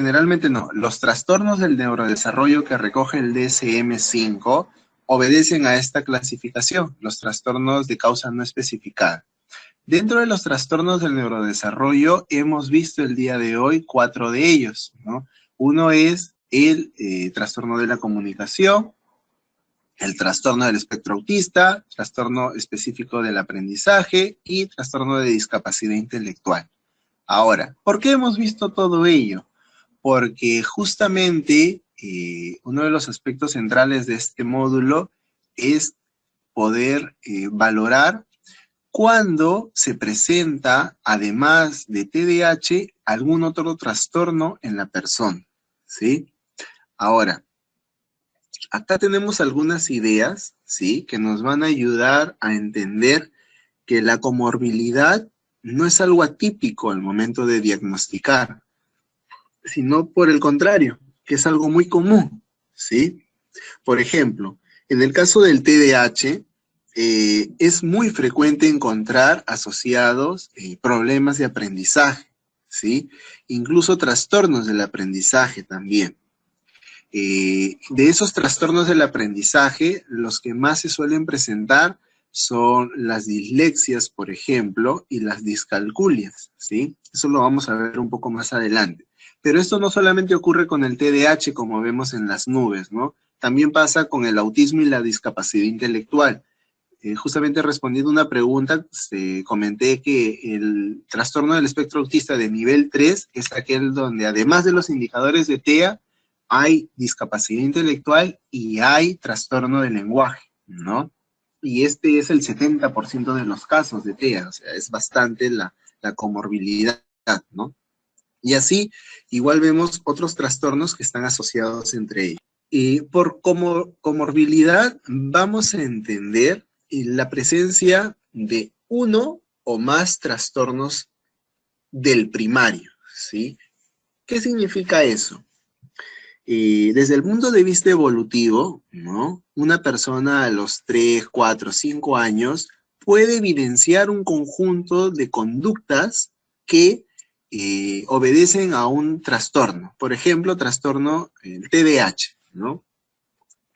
del neurodesarrollo que recoge el DSM-5 obedecen a esta clasificación, los trastornos de causa no especificada. Dentro de los trastornos del neurodesarrollo hemos visto el día de hoy 4 de ellos, ¿no? Uno es el trastorno de la comunicación, el trastorno del espectro autista, trastorno específico del aprendizaje y trastorno de discapacidad intelectual. Ahora, ¿por qué hemos visto todo ello? Porque justamente uno de los aspectos centrales de este módulo es poder valorar cuando se presenta, además de TDAH, algún otro trastorno en la persona, ¿sí? Ahora, acá tenemos algunas ideas, ¿sí? Que nos van a ayudar a entender que la comorbilidad no es algo atípico al momento de diagnosticar, sino por el contrario, que es algo muy común, ¿sí? Por ejemplo, en el caso del TDAH, es muy frecuente encontrar asociados problemas de aprendizaje, ¿sí? Incluso trastornos del aprendizaje también. De esos trastornos del aprendizaje, los que más se suelen presentar son las dislexias, por ejemplo, y las discalculias, ¿sí? Eso lo vamos a ver un poco más adelante. Pero esto no solamente ocurre con el TDAH, como vemos en las nubes, ¿no? También pasa con el autismo y la discapacidad intelectual. Justamente respondiendo una pregunta, comenté que el trastorno del espectro autista de nivel 3 es aquel donde además de los indicadores de TEA, hay discapacidad intelectual y hay trastorno del lenguaje, ¿no? Y este es el 70% de los casos de TEA, o sea, es bastante la comorbilidad, ¿no? Y así, igual vemos otros trastornos que están asociados entre ellos. Y por comorbilidad vamos a entender la presencia de uno o más trastornos del primario, ¿sí? ¿Qué significa eso? Desde el punto de vista evolutivo, ¿no? Una persona a los 3, 4, 5 años puede evidenciar un conjunto de conductas que obedecen a un trastorno. Por ejemplo, trastorno TDAH, ¿no?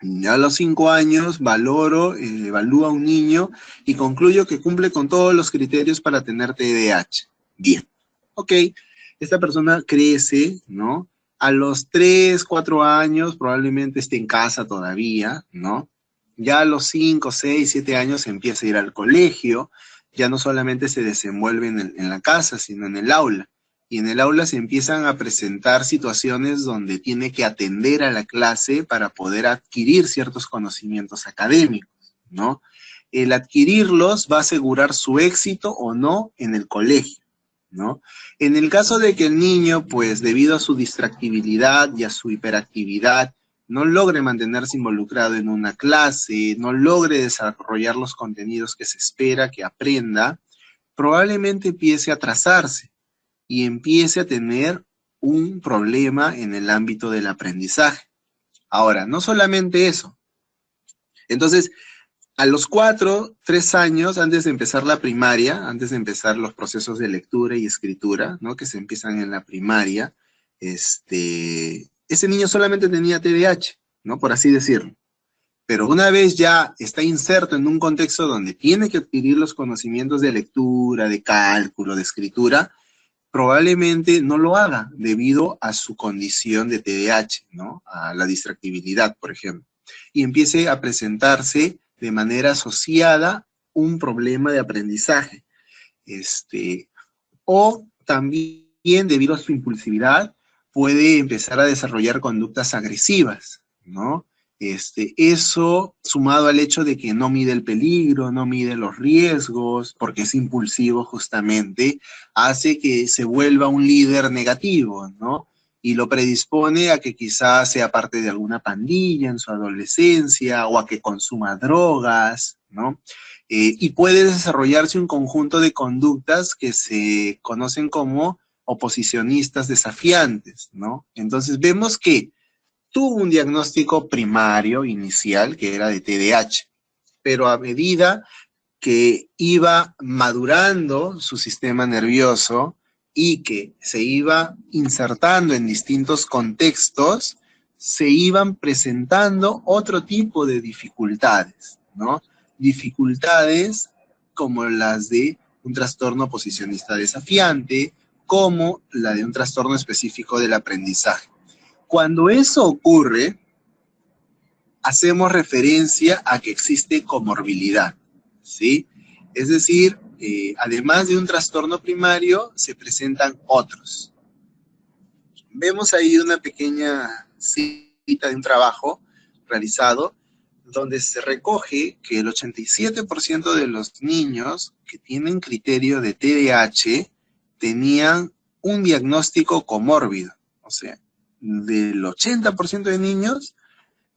Ya a los 5 años evalúo a un niño y concluyo que cumple con todos los criterios para tener TDAH. Bien, ok, esta persona crece, ¿no? A los 3, 4 años probablemente esté en casa todavía, ¿no? Ya a los 5, 6, 7 años empieza a ir al colegio, ya no solamente se desenvuelve en la casa, sino en el aula. Y en el aula se empiezan a presentar situaciones donde tiene que atender a la clase para poder adquirir ciertos conocimientos académicos, ¿no? El adquirirlos va a asegurar su éxito o no en el colegio, ¿no? En el caso de que el niño, pues debido a su distractibilidad y a su hiperactividad, no logre mantenerse involucrado en una clase, no logre desarrollar los contenidos que se espera que aprenda, probablemente empiece a atrasarse y empiece a tener un problema en el ámbito del aprendizaje. Ahora, no solamente eso. Entonces, a los 4, 3 años, antes de empezar la primaria, antes de empezar los procesos de lectura y escritura, ¿no? Que se empiezan en la primaria, ese niño solamente tenía TDAH, ¿no? Por así decirlo. Pero una vez ya está inserto en un contexto donde tiene que adquirir los conocimientos de lectura, de cálculo, de escritura, probablemente no lo haga debido a su condición de TDAH, ¿no? A la distractibilidad, por ejemplo. Y empiece a presentarse de manera asociada un problema de aprendizaje. O también, debido a su impulsividad, puede empezar a desarrollar conductas agresivas, ¿no? Eso, sumado al hecho de que no mide el peligro, no mide los riesgos, porque es impulsivo justamente, hace que se vuelva un líder negativo, ¿no? Y lo predispone a que quizás sea parte de alguna pandilla en su adolescencia o a que consuma drogas, ¿no? Y puede desarrollarse un conjunto de conductas que se conocen como oposicionistas desafiantes, ¿no? Entonces vemos que tuvo un diagnóstico primario inicial que era de TDAH, pero a medida que iba madurando su sistema nervioso y que se iba insertando en distintos contextos, se iban presentando otro tipo de dificultades, ¿no? Dificultades como las de un trastorno oposicionista desafiante, como la de un trastorno específico del aprendizaje. Cuando eso ocurre, hacemos referencia a que existe comorbilidad, ¿sí? Es decir, además de un trastorno primario, se presentan otros. Vemos ahí una pequeña cita de un trabajo realizado donde se recoge que el 87% de los niños que tienen criterio de TDAH tenían un diagnóstico comórbido. O sea, del 80% de niños,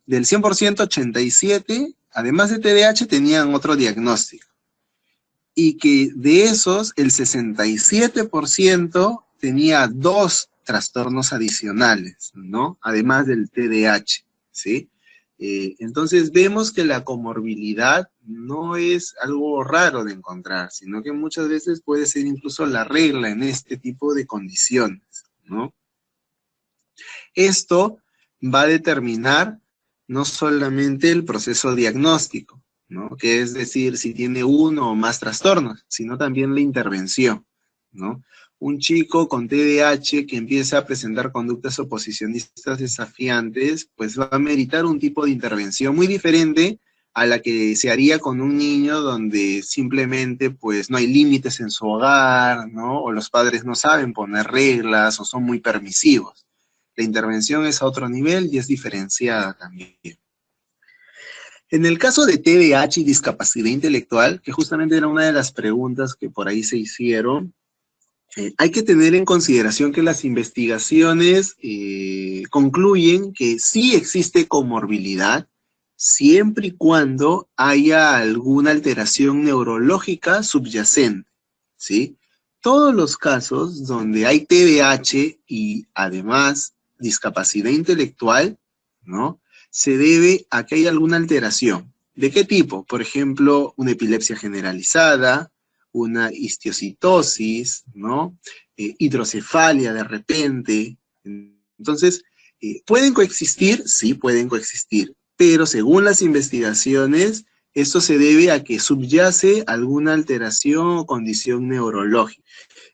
del 100%, 87, además de TDAH, tenían otro diagnóstico. Y que de esos, el 67% tenía 2 trastornos adicionales, ¿no? Además del TDAH, ¿sí? Entonces vemos que la comorbilidad no es algo raro de encontrar, sino que muchas veces puede ser incluso la regla en este tipo de condiciones, ¿no? Esto va a determinar no solamente el proceso diagnóstico, ¿no? Que es decir, si tiene uno o más trastornos, sino también la intervención, ¿no? Un chico con TDAH que empieza a presentar conductas oposicionistas desafiantes, pues va a meritar un tipo de intervención muy diferente a la que se haría con un niño donde simplemente pues no hay límites en su hogar, ¿no? O los padres no saben poner reglas o son muy permisivos. La intervención es a otro nivel y es diferenciada también. En el caso de TDAH y discapacidad intelectual, que justamente era una de las preguntas que por ahí se hicieron, hay que tener en consideración que las investigaciones concluyen que sí existe comorbilidad siempre y cuando haya alguna alteración neurológica subyacente, ¿sí? Todos los casos donde hay TDAH y además discapacidad intelectual, ¿no? Se debe a que hay alguna alteración. ¿De qué tipo? Por ejemplo, una epilepsia generalizada, una histiocytosis, ¿no? Hidrocefalia de repente. Entonces, ¿pueden coexistir? Sí, pueden coexistir, pero según las investigaciones, esto se debe a que subyace alguna alteración o condición neurológica.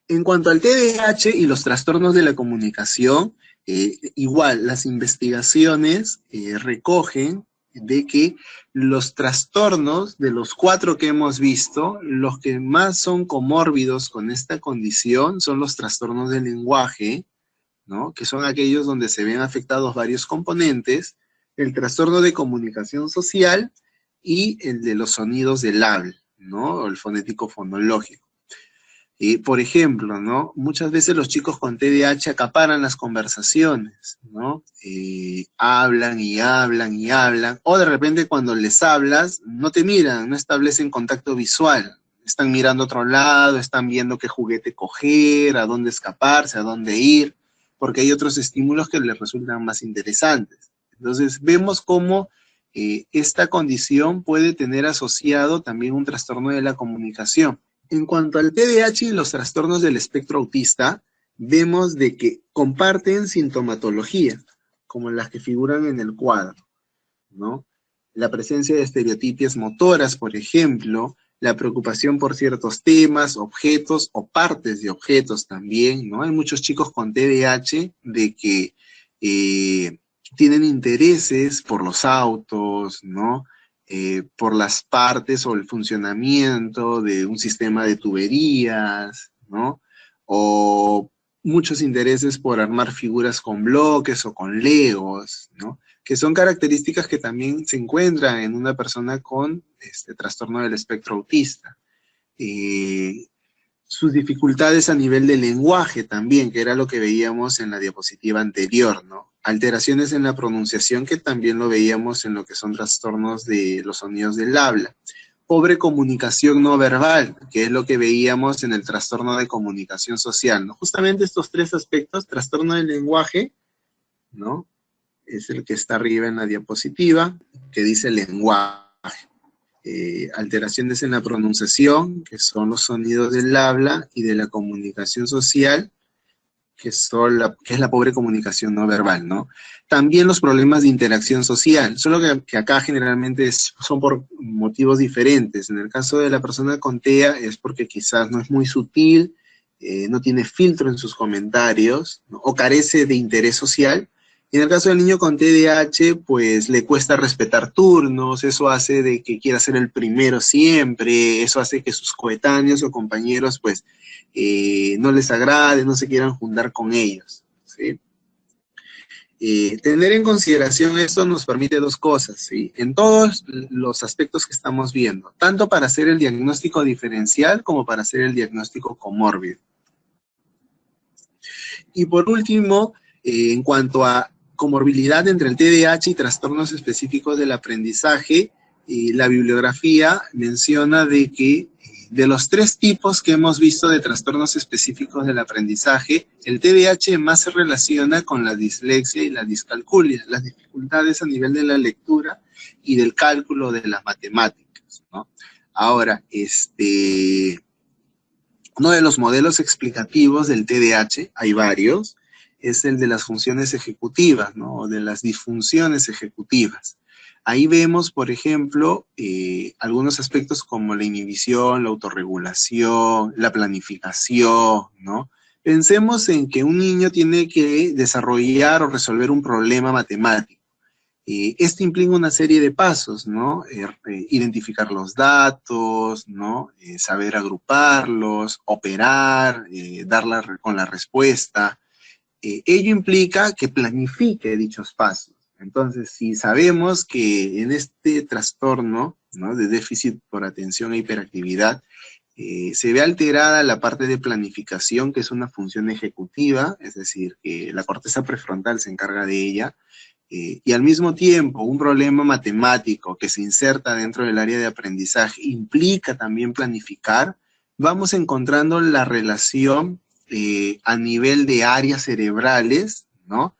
En cuanto al TDAH y los trastornos de la comunicación, igual las investigaciones recogen de que los trastornos de los 4 que hemos visto, los que más son comórbidos con esta condición son los trastornos del lenguaje, ¿no? Que son aquellos donde se ven afectados varios componentes, el trastorno de comunicación social y el de los sonidos del habla, ¿no? El fonético fonológico. Por ejemplo, ¿no? Muchas veces los chicos con TDAH acaparan las conversaciones, ¿no? Hablan y hablan y hablan, o de repente cuando les hablas, no te miran, no establecen contacto visual, están mirando a otro lado, están viendo qué juguete coger, a dónde escaparse, a dónde ir, porque hay otros estímulos que les resultan más interesantes. Entonces, vemos cómo esta condición puede tener asociado también un trastorno de la comunicación. En cuanto al TDAH y los trastornos del espectro autista, vemos de que comparten sintomatología, como las que figuran en el cuadro, ¿no? La presencia de estereotipias motoras, por ejemplo, la preocupación por ciertos temas, objetos o partes de objetos también, ¿no? Hay muchos chicos con TDAH de que tienen intereses por los autos, ¿no? Por las partes o el funcionamiento de un sistema de tuberías, ¿no? O muchos intereses por armar figuras con bloques o con legos, ¿no? Que son características que también se encuentran en una persona con este trastorno del espectro autista. Sus dificultades a nivel de lenguaje también, que era lo que veíamos en la diapositiva anterior, ¿no? Alteraciones en la pronunciación, que también lo veíamos en lo que son trastornos de los sonidos del habla. Pobre comunicación no verbal, que es lo que veíamos en el trastorno de comunicación social, ¿no? Justamente estos 3 aspectos, trastorno del lenguaje, ¿no? Es el que está arriba en la diapositiva, que dice lenguaje. Alteraciones en la pronunciación, que son los sonidos del habla, y de la comunicación social, que es la pobre comunicación no verbal, ¿no? También los problemas de interacción social, solo que acá generalmente son por motivos diferentes. En el caso de la persona con TEA es porque quizás no es muy sutil, no tiene filtro en sus comentarios, ¿no? O carece de interés social. Y en el caso del niño con TDAH, pues le cuesta respetar turnos, eso hace de que quiera ser el primero siempre, eso hace que sus coetáneos o compañeros, pues, no les agrade, no se quieran juntar con ellos, ¿sí? Tener en consideración esto nos permite dos cosas, ¿sí? En todos los aspectos que estamos viendo, tanto para hacer el diagnóstico diferencial como para hacer el diagnóstico comórbido. Y por último, en cuanto a comorbilidad entre el TDAH y trastornos específicos del aprendizaje, la bibliografía menciona de que de los 3 tipos que hemos visto de trastornos específicos del aprendizaje, el TDAH más se relaciona con la dislexia y la discalculia, las dificultades a nivel de la lectura y del cálculo de las matemáticas, ¿no? Ahora, uno de los modelos explicativos del TDAH, hay varios, es el de las funciones ejecutivas, ¿no? O de las disfunciones ejecutivas. Ahí vemos, por ejemplo, algunos aspectos como la inhibición, la autorregulación, la planificación, ¿no? Pensemos en que un niño tiene que desarrollar o resolver un problema matemático. Esto implica una serie de pasos, ¿no? Identificar los datos, ¿no? Saber agruparlos, operar, con la respuesta. Ello implica que planifique dichos pasos. Entonces, si sabemos que en este trastorno, ¿no?, de déficit por atención e hiperactividad, se ve alterada la parte de planificación, que es una función ejecutiva, es decir, que la corteza prefrontal se encarga de ella, y al mismo tiempo un problema matemático que se inserta dentro del área de aprendizaje implica también planificar, vamos encontrando la relación a nivel de áreas cerebrales, ¿no?,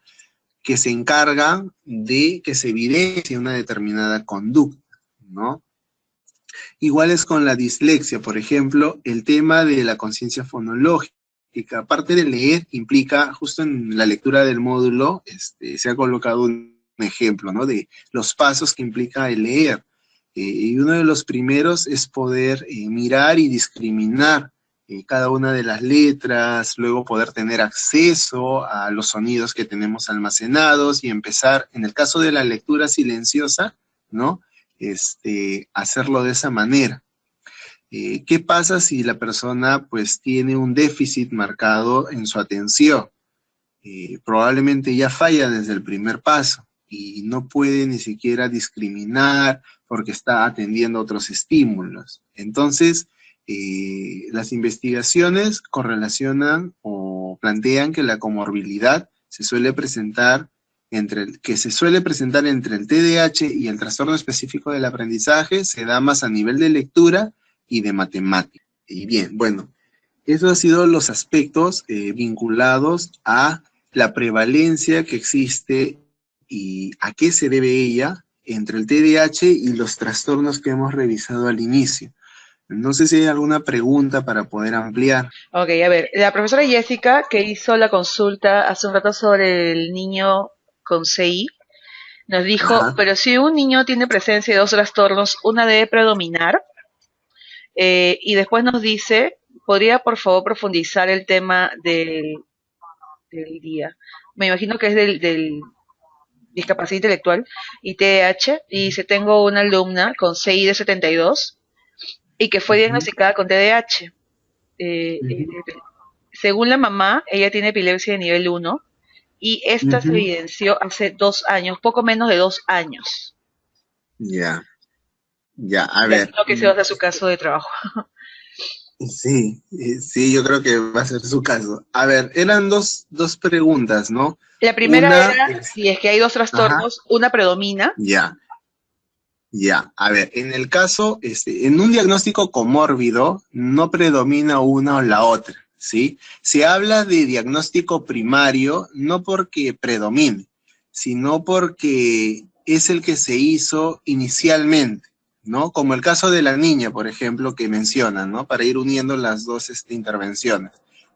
que se encargan de que se evidencie una determinada conducta, ¿no? Igual es con la dislexia, por ejemplo, el tema de la conciencia fonológica. Aparte de leer, implica, justo en la lectura del módulo, se ha colocado un ejemplo, ¿no?, de los pasos que implica el leer. Y uno de los primeros es poder mirar y discriminar cada una de las letras, luego poder tener acceso a los sonidos que tenemos almacenados y empezar, en el caso de la lectura silenciosa, ¿no?, hacerlo de esa manera. ¿Qué pasa si la persona pues tiene un déficit marcado en su atención? Probablemente ya falla desde el primer paso y no puede ni siquiera discriminar porque está atendiendo otros estímulos. Entonces, las investigaciones correlacionan o plantean que la comorbilidad se suele presentar entre el TDAH y el trastorno específico del aprendizaje, se da más a nivel de lectura y de matemática. Y bien, bueno, esos han sido los aspectos vinculados a la prevalencia que existe y a qué se debe ella entre el TDAH y los trastornos que hemos revisado al inicio. No sé si hay alguna pregunta para poder ampliar. Ok, a ver, la profesora Jessica, que hizo la consulta hace un rato sobre el niño con CI, nos dijo, Ajá. pero si un niño tiene presencia de 2 trastornos, una debe predominar. Y después nos dice, ¿podría por favor profundizar el tema del día? Me imagino que es del discapacidad intelectual y TDAH. Y dice, tengo una alumna con CI de 72 y que fue diagnosticada con TDAH. Según la mamá, ella tiene epilepsia de nivel 1 y esta se evidenció hace 2 años, poco menos de 2 años. Ya, ya, a ver. Imagino que ese va a ser su caso de trabajo. Sí, sí, yo creo que va a ser su caso. A ver, eran dos preguntas, ¿no? La primera Una era, si es que hay 2 ajá, trastornos, una predomina. ya, ya. A ver, en el caso, en un diagnóstico comórbido, no predomina una o la otra, ¿sí? Se habla de diagnóstico primario no porque predomine, sino porque es el que se hizo inicialmente, ¿no? Como el caso de la niña, por ejemplo, que mencionan, ¿no? Para ir uniendo las dos intervenciones.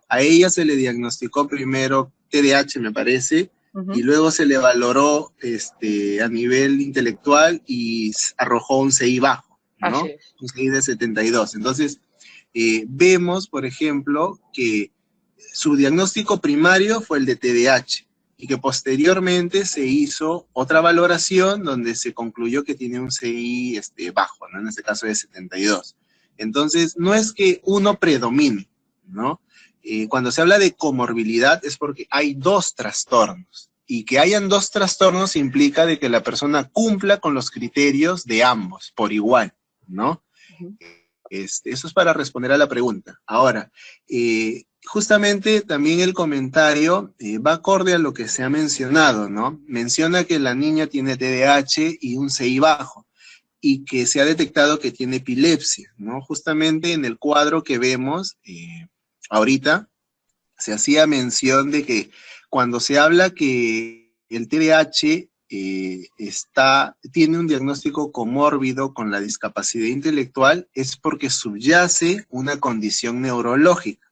A ella se le diagnosticó primero TDAH, me parece, y luego se le valoró a nivel intelectual y arrojó un CI bajo, ¿no? Así es. Un CI de 72. Entonces, vemos, por ejemplo, que su diagnóstico primario fue el de TDAH y que posteriormente se hizo otra valoración donde se concluyó que tiene un CI bajo, ¿no? En este caso de 72. Entonces, no es que uno predomine, ¿no? Cuando se habla de comorbilidad es porque hay 2 trastornos Y que hayan dos trastornos implica de que la persona cumpla con los criterios de ambos por igual, ¿no? Eso es para responder a la pregunta. Ahora, justamente también el comentario va acorde a lo que se ha mencionado, ¿no? Menciona que la niña tiene TDAH y un CI bajo, y que se ha detectado que tiene epilepsia, ¿no? Justamente en el cuadro que vemos ahorita, se hacía mención de que cuando se habla que el TDAH tiene un diagnóstico comórbido con la discapacidad intelectual, es porque subyace una condición neurológica,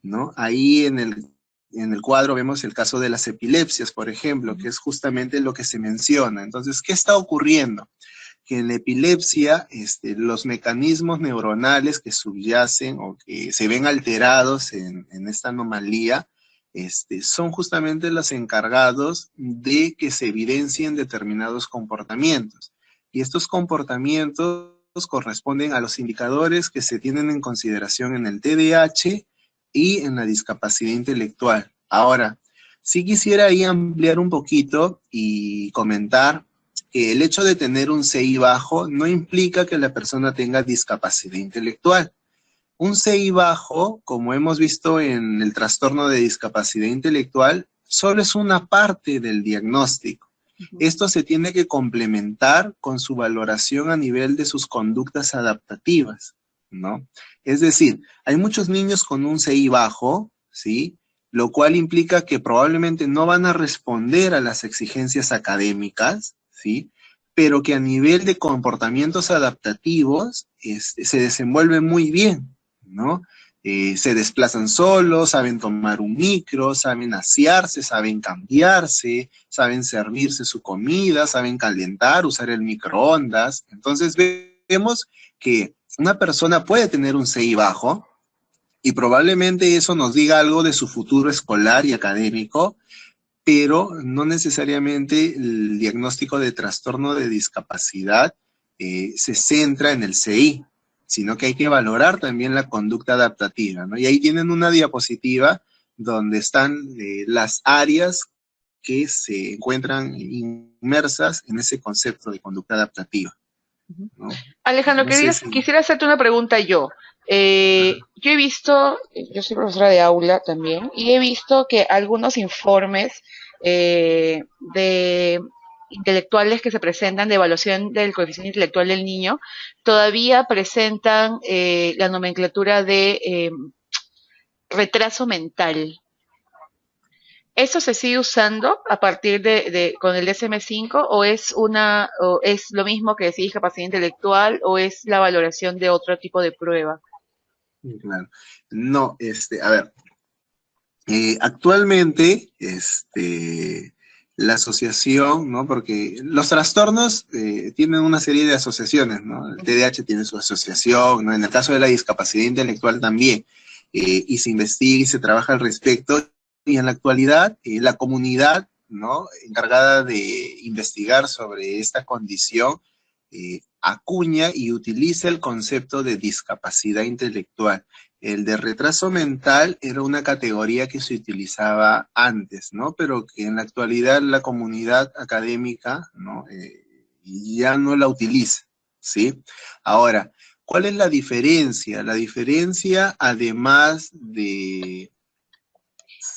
¿no? Ahí en el cuadro vemos el caso de las epilepsias, por ejemplo, que es justamente lo que se menciona. Entonces, ¿qué está ocurriendo? Que en la epilepsia los mecanismos neuronales que subyacen o que se ven alterados en esta anomalía son justamente los encargados de que se evidencien determinados comportamientos. Y estos comportamientos corresponden a los indicadores que se tienen en consideración en el TDAH y en la discapacidad intelectual. Ahora, sí quisiera ahí ampliar un poquito y comentar que el hecho de tener un CI bajo no implica que la persona tenga discapacidad intelectual. Un CI bajo, como hemos visto en el trastorno de discapacidad intelectual, solo es una parte del diagnóstico. Esto se tiene que complementar con su valoración a nivel de sus conductas adaptativas, ¿no? Es decir, hay muchos niños con un CI bajo, ¿sí? Lo cual implica que probablemente no van a responder a las exigencias académicas, ¿sí? Pero que a nivel de comportamientos adaptativos se desenvuelven muy bien, ¿no? Se desplazan solos, saben tomar un micro, saben asearse, saben cambiarse, saben servirse su comida, saben calentar, usar el microondas. Entonces vemos que una persona puede tener un CI bajo y probablemente eso nos diga algo de su futuro escolar y académico, pero no necesariamente el diagnóstico de trastorno de discapacidad se centra en el CI, sino que hay que valorar también la conducta adaptativa, ¿no? Y ahí tienen una diapositiva donde están las áreas que se encuentran inmersas en ese concepto de conducta adaptativa, ¿no? Alejandro, No sé quisiera hacerte una pregunta yo. Yo he visto, yo soy profesora de aula también, y he visto que algunos informes de intelectuales que se presentan de evaluación del coeficiente intelectual del niño todavía presentan la nomenclatura de retraso mental. ¿Eso se sigue usando a partir con el DSM-5 o es lo mismo que decir discapacidad intelectual o es la valoración de otro tipo de prueba? claro. No, a ver, actualmente, la asociación, ¿no? Porque los trastornos tienen una serie de asociaciones, ¿no? El TDAH tiene su asociación, ¿no? En el caso de la discapacidad intelectual también, y se investiga y se trabaja al respecto, y en la actualidad, la comunidad, ¿no? Encargada de investigar sobre esta condición, acuña y utiliza el concepto de discapacidad intelectual. El de retraso mental era una categoría que se utilizaba antes, ¿no? Pero que en la actualidad la comunidad académica, ¿no? Ya no la utiliza, ¿sí? Ahora, ¿cuál es la diferencia? La diferencia, además de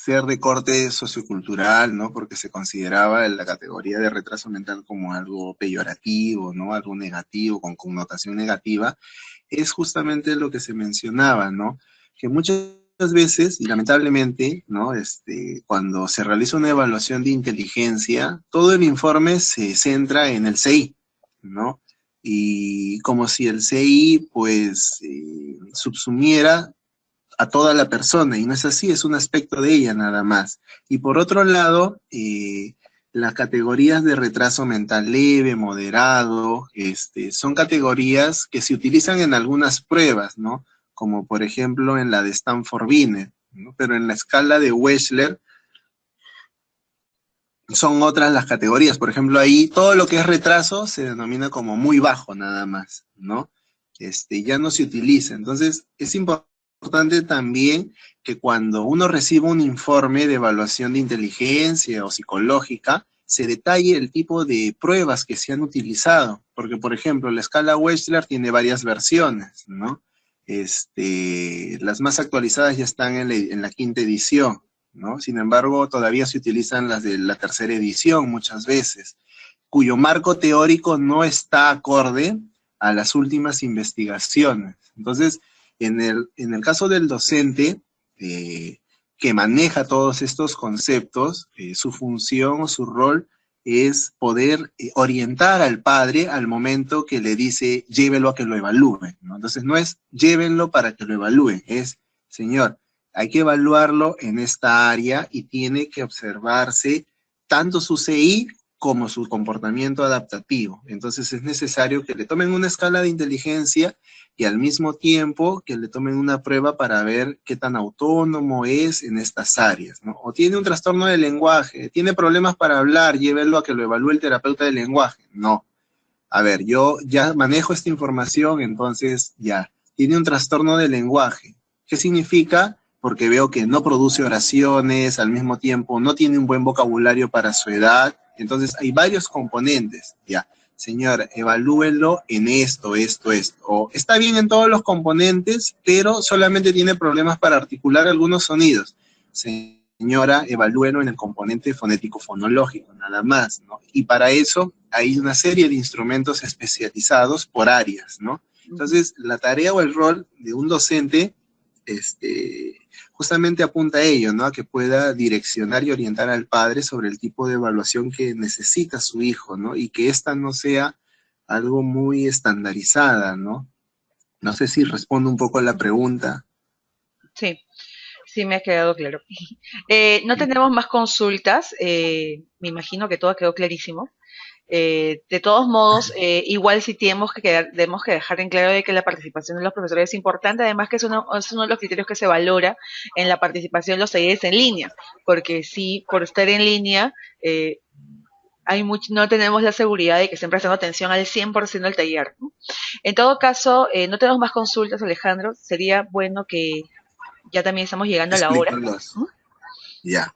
ser de corte sociocultural, ¿no? Porque se consideraba la categoría de retraso mental como algo peyorativo, ¿no? Algo negativo, con connotación negativa, es justamente lo que se mencionaba, ¿no? Que muchas veces, y lamentablemente, ¿no? Cuando se realiza una evaluación de inteligencia, todo el informe se centra en el CI, ¿no? Y como si el CI, pues, subsumiera a toda la persona, y no es así, es un aspecto de ella nada más. Y por otro lado, las categorías de retraso mental leve, moderado, son categorías que se utilizan en algunas pruebas, ¿no? Como por ejemplo en la de Stanford-Binet, ¿no? Pero en la escala de Wechsler son otras las categorías. Por ejemplo, ahí todo lo que es retraso se denomina como muy bajo nada más, ¿no? Ya no se utiliza. Entonces, es importante también que cuando uno recibe un informe de evaluación de inteligencia o psicológica, se detalle el tipo de pruebas que se han utilizado, porque por ejemplo la escala Wechsler tiene varias versiones, ¿no? Las más actualizadas ya están en la quinta edición, ¿no? Sin embargo, todavía se utilizan las de la tercera edición muchas veces, cuyo marco teórico no está acorde a las últimas investigaciones. Entonces, en el caso del docente, que maneja todos estos conceptos, su función o su rol es poder orientar al padre al momento que le dice, llévelo a que lo evalúe, ¿no? Entonces no es llévenlo para que lo evalúe, es, señor, hay que evaluarlo en esta área y tiene que observarse tanto su CI como su comportamiento adaptativo. Entonces es necesario que le tomen una escala de inteligencia y al mismo tiempo que le tomen una prueba para ver qué tan autónomo es en estas áreas, ¿no? O tiene un trastorno del lenguaje, tiene problemas para hablar, llévelo a que lo evalúe el terapeuta del lenguaje. No. A ver, yo ya manejo esta información, entonces ya. Tiene un trastorno del lenguaje. ¿Qué significa? Porque veo que no produce oraciones, al mismo tiempo no tiene un buen vocabulario para su edad. Entonces hay varios componentes, ya. Señor, evalúenlo en esto. O está bien en todos los componentes, pero solamente tiene problemas para articular algunos sonidos. Señora, evalúenlo en el componente fonético-fonológico, nada más, ¿no? Y para eso hay una serie de instrumentos especializados por áreas, ¿no? Entonces, la tarea o el rol de un docente, justamente apunta a ello, ¿no? A que pueda direccionar y orientar al padre sobre el tipo de evaluación que necesita su hijo, ¿no? Y que ésta no sea algo muy estandarizada, ¿no? No sé si respondo un poco a la pregunta. Sí, sí me ha quedado claro. No tenemos más consultas, me imagino que todo quedó clarísimo. De todos modos, igual sí tenemos que dejar en claro de que la participación de los profesores es importante, además que es uno de los criterios que se valora en la participación de los talleres en línea, porque sí, por estar en línea, no tenemos la seguridad de que estén prestando atención al 100% del taller, ¿no? En todo caso, no tenemos más consultas, Alejandro, sería bueno que ya también estamos llegando a la hora. Explícalos. Ya.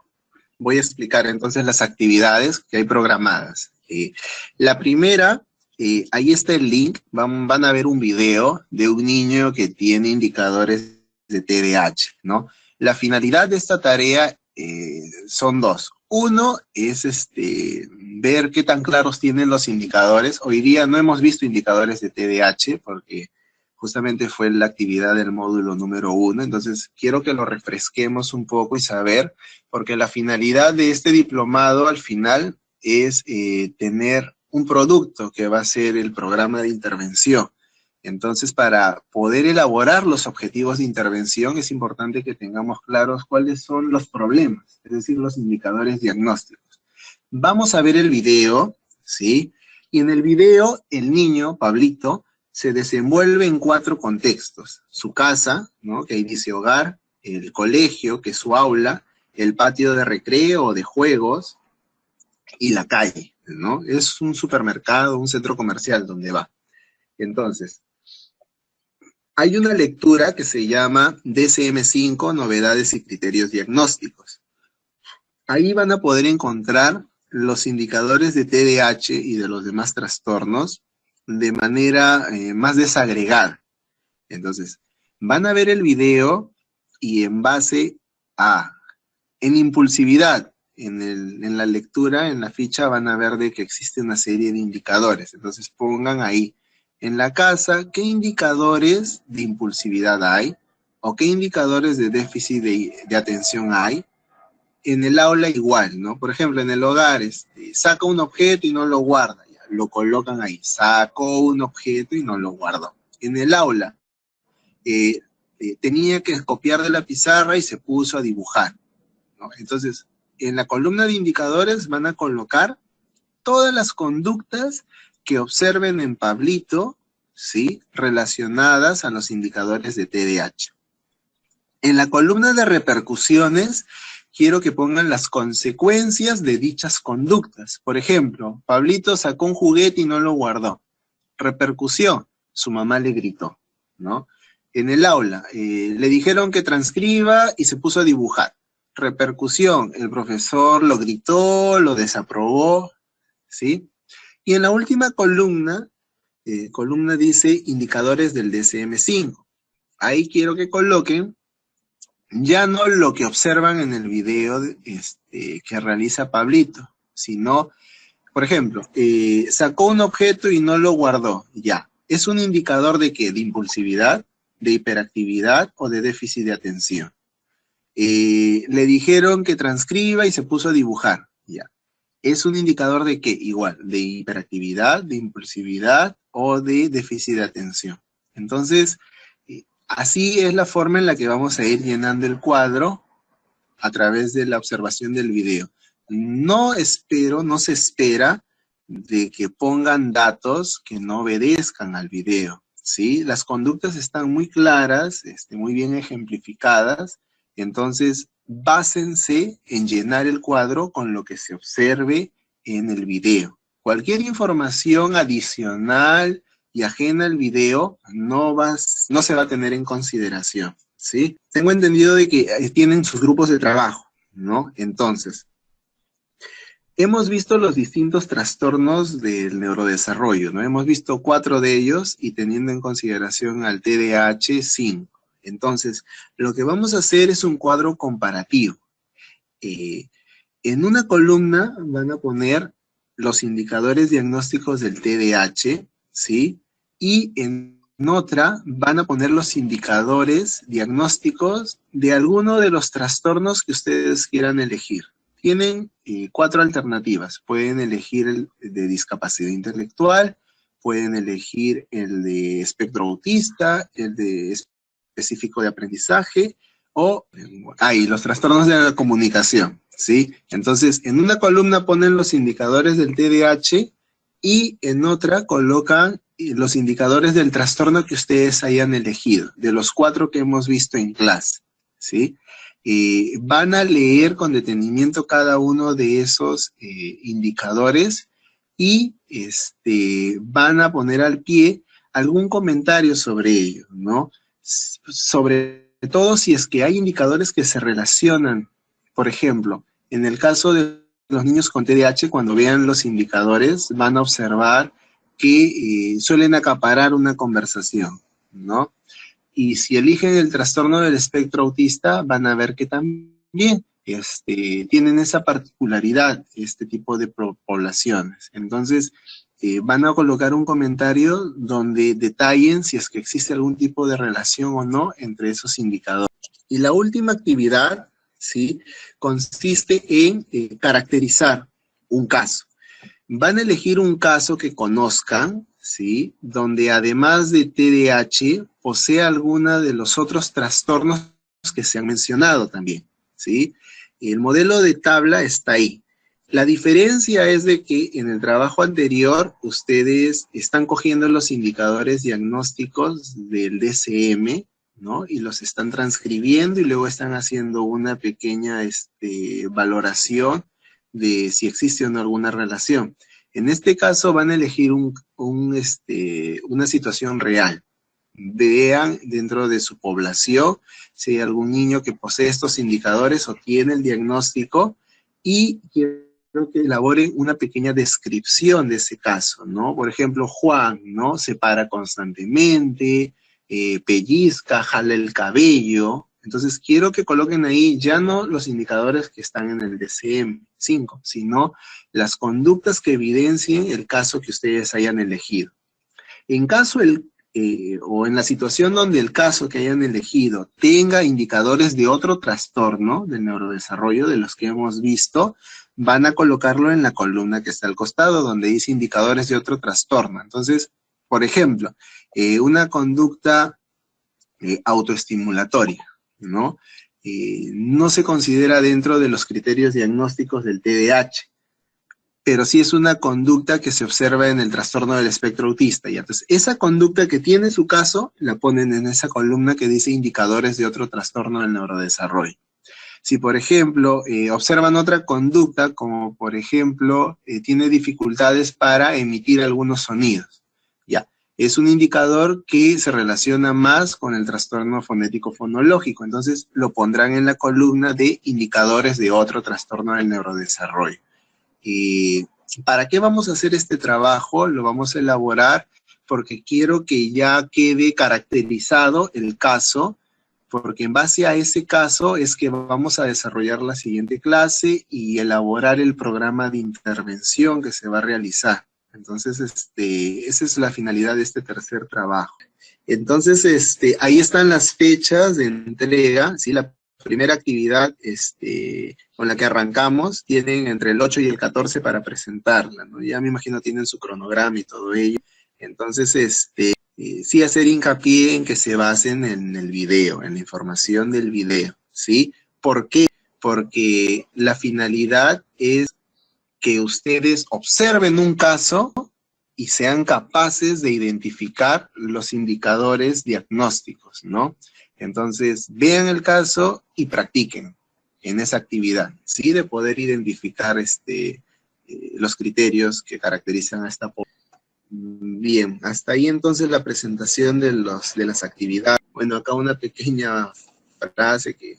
Voy a explicar entonces las actividades que hay programadas. La primera, ahí está el link, van a ver un video de un niño que tiene indicadores de TDAH, ¿no? La finalidad de esta tarea son dos. Uno es ver qué tan claros tienen los indicadores. Hoy día no hemos visto indicadores de TDAH porque justamente fue la actividad del módulo número 1, entonces quiero que lo refresquemos un poco y saber, porque la finalidad de este diplomado al final es tener un producto que va a ser el programa de intervención. Entonces, para poder elaborar los objetivos de intervención es importante que tengamos claros cuáles son los problemas, es decir, los indicadores diagnósticos. Vamos a ver el video, ¿sí? Y en el video, el niño, Pablito, se desenvuelve en 4 contextos. Su casa, ¿no? Que ahí dice hogar, el colegio, que es su aula, el patio de recreo o de juegos, y la calle, ¿no? Es un supermercado, un centro comercial donde va. Entonces, hay una lectura que se llama DSM-5, Novedades y Criterios Diagnósticos. Ahí van a poder encontrar los indicadores de TDAH y de los demás trastornos de manera más desagregada. Entonces, van a ver el video y en base a, en impulsividad, en la lectura, en la ficha, van a ver de que existe una serie de indicadores. Entonces, pongan ahí, en la casa, ¿qué indicadores de impulsividad hay? ¿O qué indicadores de déficit de atención hay? En el aula igual, ¿no? Por ejemplo, en el hogar, saca un objeto y no lo guarda, ya, lo colocan ahí, sacó un objeto y no lo guardó. En el aula, tenía que copiar de la pizarra y se puso a dibujar, ¿no? Entonces, en la columna de indicadores van a colocar todas las conductas que observen en Pablito, ¿sí? Relacionadas a los indicadores de TDAH. En la columna de repercusiones, quiero que pongan las consecuencias de dichas conductas. Por ejemplo, Pablito sacó un juguete y no lo guardó. Repercusión, su mamá le gritó, ¿no? en el aula, le dijeron que transcriba y se puso a dibujar. Repercusión, el profesor lo gritó, lo desaprobó, ¿sí? Y en la última columna, columna dice indicadores del DSM-5. Ahí quiero que coloquen ya no lo que observan en el video que realiza Pablito, sino, por ejemplo, sacó un objeto y no lo guardó, ya. ¿Es un indicador de qué? ¿De impulsividad, de hiperactividad o de déficit de atención? Le dijeron que transcriba y se puso a dibujar, ya. ¿Es un indicador de qué? Igual, de hiperactividad, de impulsividad o de déficit de atención. Entonces, así es la forma en la que vamos a ir llenando el cuadro a través de la observación del video. No se espera de que pongan datos que no obedezcan al video, ¿sí? Las conductas están muy claras, muy bien ejemplificadas, entonces básense en llenar el cuadro con lo que se observe en el video. Cualquier información adicional y ajena al video no se va a tener en consideración, ¿sí? Tengo entendido de que tienen sus grupos de trabajo, ¿no? Entonces, hemos visto los distintos trastornos del neurodesarrollo, ¿no? Hemos visto 4 de ellos y teniendo en consideración al TDAH, 5. Entonces, lo que vamos a hacer es un cuadro comparativo. En una columna van a poner los indicadores diagnósticos del TDAH, ¿sí? Y en otra van a poner los indicadores diagnósticos de alguno de los trastornos que ustedes quieran elegir. Tienen 4 alternativas. Pueden elegir el de discapacidad intelectual, pueden elegir el de espectro autista, el de específico de aprendizaje, o los trastornos de la comunicación, ¿sí? Entonces, en una columna ponen los indicadores del TDAH y en otra colocan los indicadores del trastorno que ustedes hayan elegido, de los 4 que hemos visto en clase, ¿sí? Van a leer con detenimiento cada uno de esos indicadores y van a poner al pie algún comentario sobre ello, ¿no? Sobre todo si es que hay indicadores que se relacionan. Por ejemplo, en el caso de los niños con TDAH, cuando vean los indicadores, van a observar que suelen acaparar una conversación, ¿no? Y si eligen el trastorno del espectro autista, van a ver que también tienen esa particularidad, este tipo de poblaciones. Entonces, van a colocar un comentario donde detallen si es que existe algún tipo de relación o no entre esos indicadores. Y la última actividad, ¿sí?, consiste en caracterizar un caso. Van a elegir un caso que conozcan, ¿sí?, donde además de TDAH posee alguna de los otros trastornos que se han mencionado también, ¿sí? El modelo de tabla está ahí. La diferencia es de que en el trabajo anterior ustedes están cogiendo los indicadores diagnósticos del DSM, ¿no? Y los están transcribiendo y luego están haciendo una pequeña valoración de si existe o no alguna relación. En este caso van a elegir una situación real. Vean dentro de su población si hay algún niño que posee estos indicadores o tiene el diagnóstico y quiero que elaboren una pequeña descripción de ese caso, ¿no? Por ejemplo, Juan, ¿no?, se para constantemente, pellizca, jala el cabello. Entonces quiero que coloquen ahí ya no los indicadores que están en el DSM-5, sino las conductas que evidencien el caso que ustedes hayan elegido. En caso o en la situación donde el caso que hayan elegido tenga indicadores de otro trastorno del neurodesarrollo de los que hemos visto, van a colocarlo en la columna que está al costado donde dice indicadores de otro trastorno. Entonces, por ejemplo, una conducta autoestimulatoria, ¿no? No se considera dentro de los criterios diagnósticos del TDAH, pero sí es una conducta que se observa en el trastorno del espectro autista. Y entonces, esa conducta que tiene su caso, la ponen en esa columna que dice indicadores de otro trastorno del neurodesarrollo. Si, por ejemplo, observan otra conducta, como por ejemplo, tiene dificultades para emitir algunos sonidos, ya. es un indicador que se relaciona más con el trastorno fonético fonológico. Entonces lo pondrán en la columna de indicadores de otro trastorno del neurodesarrollo. ¿Para qué vamos a hacer este trabajo? Lo vamos a elaborar porque quiero que ya quede caracterizado el caso, porque en base a ese caso es que vamos a desarrollar la siguiente clase y elaborar el programa de intervención que se va a realizar. Entonces, esa es la finalidad de este tercer trabajo. Entonces, ahí están las fechas de entrega, ¿sí? La primera actividad con la que arrancamos, tienen entre el 8 y el 14 para presentarla, ¿no? Ya me imagino tienen su cronograma y todo ello. Entonces, sí hacer hincapié en que se basen en el video, en la información del video, ¿sí? ¿Por qué? Porque la finalidad es que ustedes observen un caso y sean capaces de identificar los indicadores diagnósticos, ¿no? Entonces, vean el caso y practiquen en esa actividad, ¿sí? De poder identificar los criterios que caracterizan a esta población. Bien, hasta ahí entonces la presentación de las actividades. Bueno, acá una pequeña frase que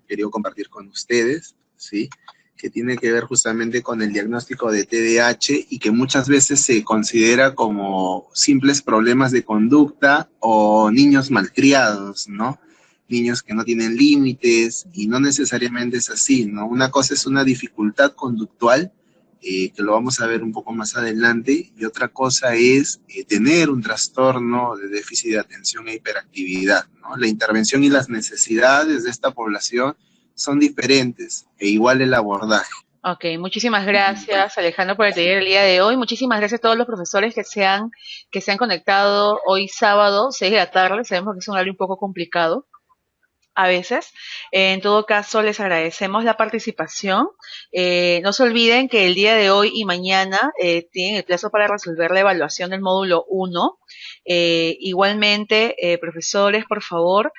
quería compartir con ustedes, ¿sí? Que tiene que ver justamente con el diagnóstico de TDAH y que muchas veces se considera como simples problemas de conducta o niños malcriados, ¿no? Niños que no tienen límites y no necesariamente es así, ¿no? Una cosa es una dificultad conductual, que lo vamos a ver un poco más adelante, y otra cosa es tener un trastorno de déficit de atención e hiperactividad, ¿no? La intervención y las necesidades de esta población son diferentes, e igual el abordaje. Ok, muchísimas gracias Alejandro por el taller del día de hoy. Muchísimas gracias a todos los profesores que se han conectado hoy sábado, 6 de la tarde. Sabemos que es un horario un poco complicado a veces. En todo caso, les agradecemos la participación. No se olviden que el día de hoy y mañana tienen el plazo para resolver la evaluación del módulo 1. Igualmente, profesores, por favor,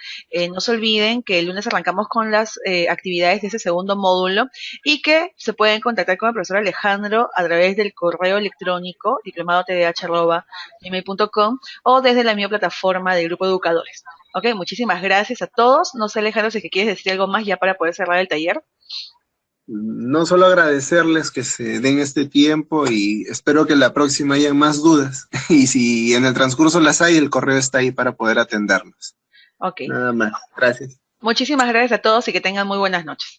no se olviden que el lunes arrancamos con las actividades de ese segundo módulo y que se pueden contactar con el profesor Alejandro a través del correo electrónico diplomadotdh@gmail.com o desde la misma plataforma del grupo de educadores. Ok, muchísimas gracias a todos. No sé, Alejandro, si es que quieres decir algo más ya para poder cerrar el taller. No solo agradecerles que se den este tiempo y espero que la próxima hayan más dudas. Y si en el transcurso las hay, el correo está ahí para poder atenderlos. Ok. Nada más. Gracias. Muchísimas gracias a todos y que tengan muy buenas noches.